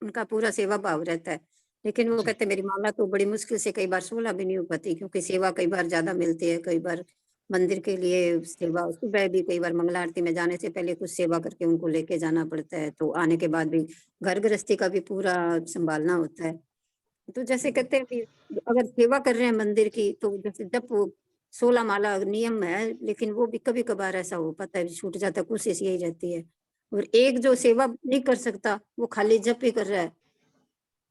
उनका पूरा सेवा भाव रहता है, लेकिन वो कहते हैं मेरी माला तो बड़ी मुश्किल से कई बार 16 भी नहीं हो पाती, क्योंकि सेवा कई बार ज्यादा मिलती है। कई बार मंदिर के लिए सेवा, सुबह भी कई बार मंगला आरती में जाने से पहले कुछ सेवा करके उनको लेके जाना पड़ता है, तो आने के बाद भी घर गृहस्थी का भी पूरा संभालना होता है। तो जैसे कहते हैं कि अगर सेवा कर रहे हैं मंदिर की, तो जैसे जब 16 माला नियम है, लेकिन वो भी कभी कभार ऐसा हो पाता है, छूट जाता है, कोशिश यही रहती है। और एक जो सेवा नहीं कर सकता, वो खाली जप ही कर रहा है,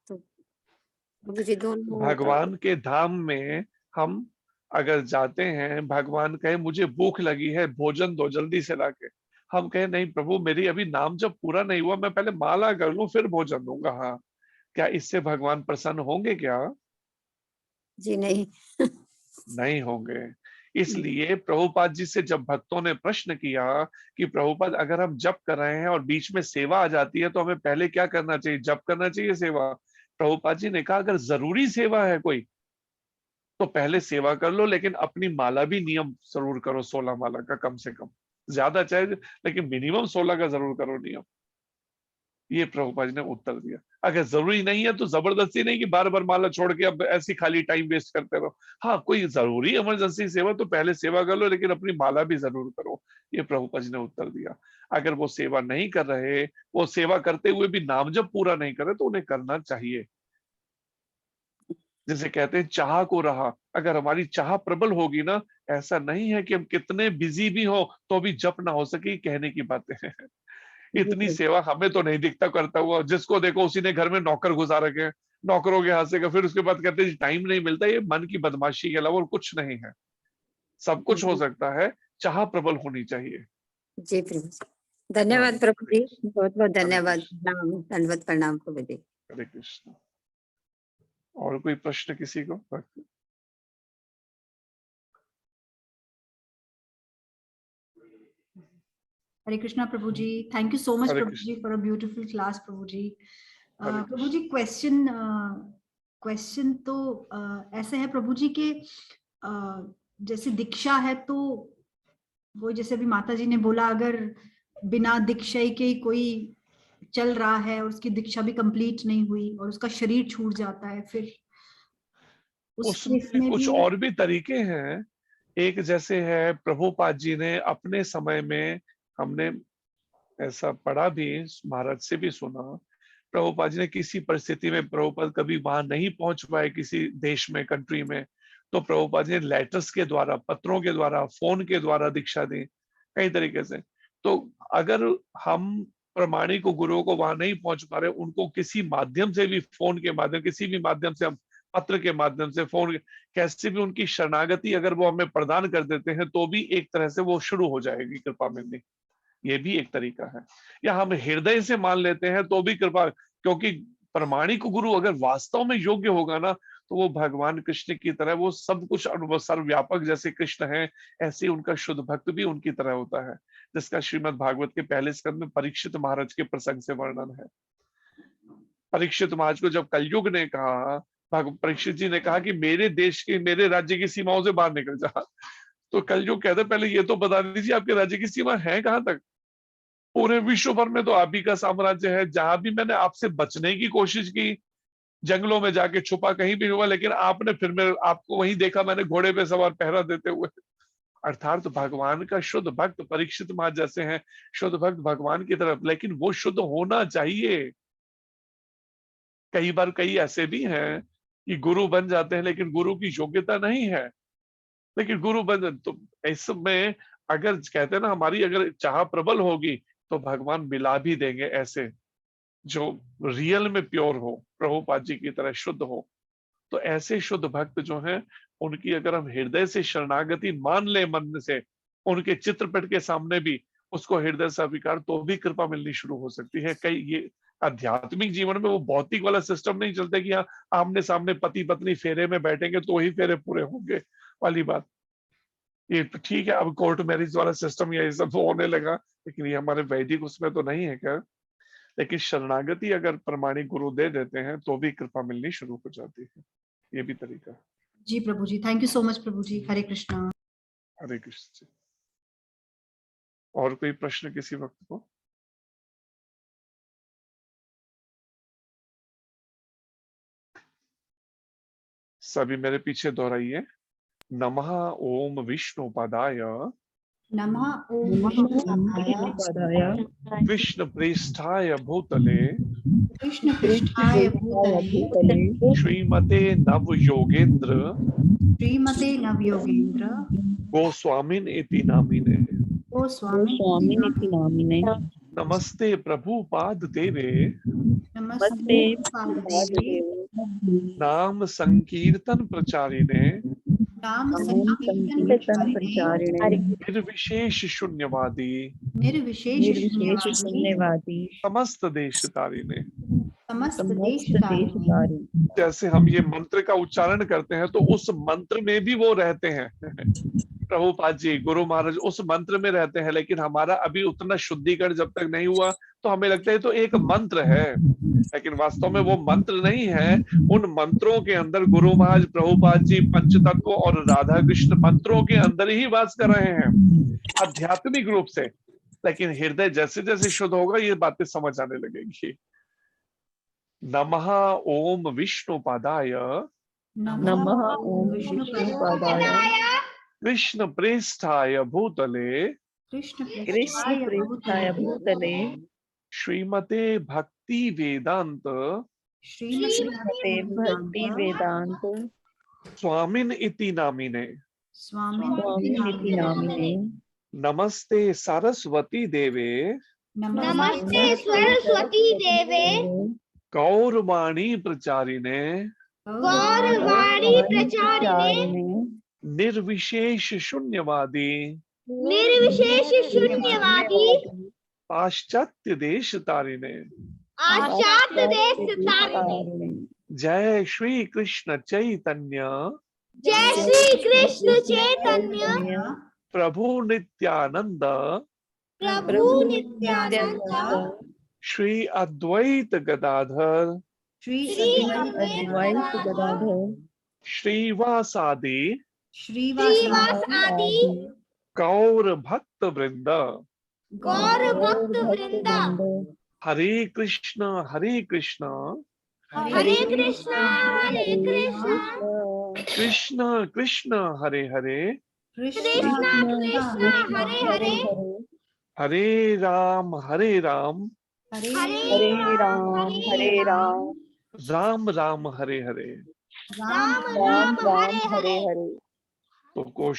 तो प्रभु जी दोनों भगवान के धाम में हम अगर जाते हैं, भगवान कहे मुझे भूख लगी है, भोजन दो जल्दी से लाके, हम कहे नहीं प्रभु मेरी अभी नाम जब पूरा नहीं हुआ, मैं पहले माला कर लूं फिर भोजन दूंगा। हाँ, क्या इससे भगवान प्रसन्न होंगे क्या? जी नहीं नहीं होंगे। इसलिए प्रभुपाद जी से जब भक्तों ने प्रश्न किया कि प्रभुपाद अगर हम जप कर रहे हैं और बीच में सेवा आ जाती है तो हमें पहले क्या करना चाहिए, जप करना चाहिए सेवा? प्रभुपाद जी ने कहा अगर जरूरी सेवा है कोई तो पहले सेवा कर लो, लेकिन अपनी माला भी नियम जरूर करो, 16 माला का कम से कम, ज्यादा चाहे लेकिन मिनिमम 16 का जरूर करो नियम। ये प्रभुपाद जी ने उत्तर दिया। अगर जरूरी नहीं है तो जबरदस्ती नहीं कि बार बार माला छोड़ के अब ऐसी खाली टाइम वेस्ट करते रहो। हाँ, कोई जरूरी इमरजेंसी सेवा तो पहले सेवा कर लो, लेकिन अपनी माला भी जरूर करो। ये प्रभुपाद जी ने उत्तर दिया। अगर वो सेवा नहीं कर रहे, वो सेवा करते हुए भी नाम जब पूरा नहीं कर रहे, तो उन्हें करना चाहिए। जैसे कहते हैं चाह को रहा, अगर हमारी चाह प्रबल होगी ना, ऐसा नहीं है कि हम कितने बिजी भी हो तो भी जप ना हो सके, कहने की बातें हैं। इतनी सेवा हमें तो नहीं दिखता करता हुआ, जिसको देखो उसी ने घर में नौकर घुसा रखे हैं, नौकरों के हाथ से का, फिर उसके बाद कहते हैं टाइम नहीं मिलता। ये मन की बदमाशी के अलावा और कुछ नहीं है। सब कुछ हो सकता है, चाह प्रबल होनी चाहिए। जी प्रभु जी, धन्यवाद प्रभु जी, बहुत बहुत धन्यवाद, दंडवत प्रणाम प्रभु जी। हरे कृष्ण। और कोई प्रश्न किसी को? Hare Krishna Prabhu ji, thank you so much Hare Prabhu Krishna. Ji for a beautiful class Prabhu ji. Hare Prabhu ji question तो ऐसे है प्रभु जी के, जैसे दीक्षा है तो वो जैसे अभी माता जी ने बोला, अगर बिना दीक्षा के कोई चल रहा है और उसकी दीक्षा भी कंप्लीट नहीं हुई और उसका शरीर छूट जाता है, फिर उस केस उसमें में कुछ भी और भी तरीके हैं। एक जैसे है, प्रभुपाद जी ने अपने समय में, हमने ऐसा पढ़ा भी, महाराज से भी सुना, प्रभुपाद जी ने किसी परिस्थिति में, प्रभुपाद कभी वहां नहीं पहुंच पाए किसी देश में, कंट्री में, तो प्रभुपाद जी ने लेटर्स के द्वारा, पत्रों के द्वारा, फोन के द्वारा दीक्षा दी कई तरीके से। तो अगर हम प्रमाणिक गुरुओं को वहां नहीं पहुंच पा रहे, उनको किसी माध्यम से भी, फोन के माध्यम, किसी भी माध्यम से, हम पत्र के माध्यम से, फोन, कैसे भी उनकी शरणागति अगर वो हमें प्रदान कर देते हैं, तो भी एक तरह से वो शुरू हो जाएगी कृपा मिलनी। ये भी एक तरीका है। या हम हृदय से मान लेते हैं तो भी कृपा, क्योंकि प्रमाणिक गुरु अगर वास्तव में योग्य होगा ना, तो वो भगवान कृष्ण की तरह, वो सब कुछ अनुभव, सर्वव्यापक जैसे कृष्ण है, ऐसे उनका शुद्ध भक्त भी उनकी तरह होता है, जिसका श्रीमद् भागवत के पहले स्कंद में परीक्षित महाराज के प्रसंग से वर्णन है। परीक्षित महाराज को जब कलयुग ने कहा, परीक्षित जी ने कहा कि मेरे देश की, मेरे राज्य की सीमाओं से बाहर निकल जा, तो कलयुग कहते पहले ये तो बता दीजिए आपके राज्य की सीमा है कहां तक। पूरे विश्व भर में तो आप ही का साम्राज्य है, जहां भी मैंने आपसे बचने की कोशिश की, जंगलों में जाके छुपा कहीं भी हुआ, लेकिन आपने फिर मैं आपको वहीं देखा, मैंने घोड़े पे सवार पहरा देते हुए। अर्थात तो भगवान का शुद्ध भक्त परीक्षित महाराज जैसे हैं, शुद्ध भक्त भगवान की तरफ, लेकिन वो शुद्ध होना चाहिए। कई बार कई ऐसे भी हैं कि गुरु बन जाते हैं, लेकिन गुरु की योग्यता नहीं है, लेकिन गुरु बन, तो इसमें अगर कहते हैं ना, हमारी अगर चाह प्रबल होगी तो भगवान मिला भी देंगे ऐसे जो रियल में प्योर हो, प्रभुपाद जी की तरह शुद्ध हो। तो ऐसे शुद्ध भक्त जो हैं, उनकी अगर हम हृदय से शरणागति मान ले, मन से, उनके चित्रपट के सामने भी उसको हृदय से स्वीकार, तो भी कृपा मिलनी शुरू हो सकती है। कई ये आध्यात्मिक जीवन में वो भौतिक वाला सिस्टम नहीं चलता कि हाँ आमने सामने पति पत्नी फेरे में बैठेंगे तो ही फेरे पूरे होंगे वाली बात। ये ठीक है, अब कोर्ट मैरिज वाला सिस्टम ये सब होने लगा, लेकिन ये हमारे वैदिक उसमें तो नहीं है क्या। लेकिन शरणागति अगर प्रमाणिक गुरु दे देते हैं तो भी कृपा मिलनी शुरू हो जाती है। ये भी तरीका है। जी प्रभु ji, thank you so much प्रभु जी। हरे कृष्णा। हरे कृष्ण जी। और कोई प्रश्न किसी वक्त को? सभी मेरे पीछे दोहराइए। नमः ओम विष्णुपदाय नमः ओम विष्णुपदाय विष्णु प्रेष्ठाय भूतले कृष्ण पृष्ठाय भूतले श्रीमते नव योगेंद्र श्रीमते नवयोगेंद्र गोस्वामिन इति नामिने गोस्वामी नमस्ते प्रभुपाद देवे नमस्ते पाददेवी नाम संकीर्तन प्रचारिणे नाम संकीर्तन प्रचारिणे निर्विशेष शून्यवादी निर्विशेष शून्यवादी समस्त देश तारिणे। समस्त देश तारिणे। जैसे हम ये मंत्र का उच्चारण करते हैं तो उस मंत्र में भी वो रहते हैं। प्रभुपाद जी, गुरु महाराज उस मंत्र में रहते हैं, लेकिन हमारा अभी उतना शुद्धिकरण जब तक नहीं हुआ तो हमें लगता है तो एक मंत्र है, लेकिन वास्तव में वो मंत्र नहीं है। उन मंत्रों के अंदर गुरु महाराज, प्रभुपाद जी पंचतत्व और राधा कृष्ण मंत्रों के अंदर ही वास कर रहे हैं आध्यात्मिक रूप से। लेकिन हृदय जैसे जैसे शुद्ध होगा ये बातें समझ आने लगेंगी। नमः ओम विष्णुपदाय नमः ओम विष्णुपदाय कृष्ण प्रेष्ठाय भूतले कृष्ण पृष्ठाय भूतले श्रीमते भक्ति वेदांत श्रीमते भक्ति वेदांत स्वामिन इति नामिने स्वामी नामिने नमस्ते सरस्वती देवे नमस्ते सरस्वती देवे गौरवाणी प्रचारिणे गौरवाणी प्रचारिणे निर्विशेष शून्यवादी निर्विशेष शून्यवादी पाश्चात्य देश तारिणे पाश्चात्य देश तारिणे। जय श्री कृष्ण चैतन्य जय श्री कृष्ण चैतन्य प्रभु नित्यानंद प्रभु नित्यानंद श्री अद्वैत गदाधर श्री अद्वैत गदाधर श्रीवासादि श्रीवासादि गौर भक्त वृंद गौर भक्त वृंदा हरे कृष्ण हरे कृष्णा कृष्ण कृष्ण हरे हरे कृष्णा कृष्णा हरे हरे हरे राम हरे राम हरे राम राम राम हरे हरे। राम राम हरे हरे। तो कोश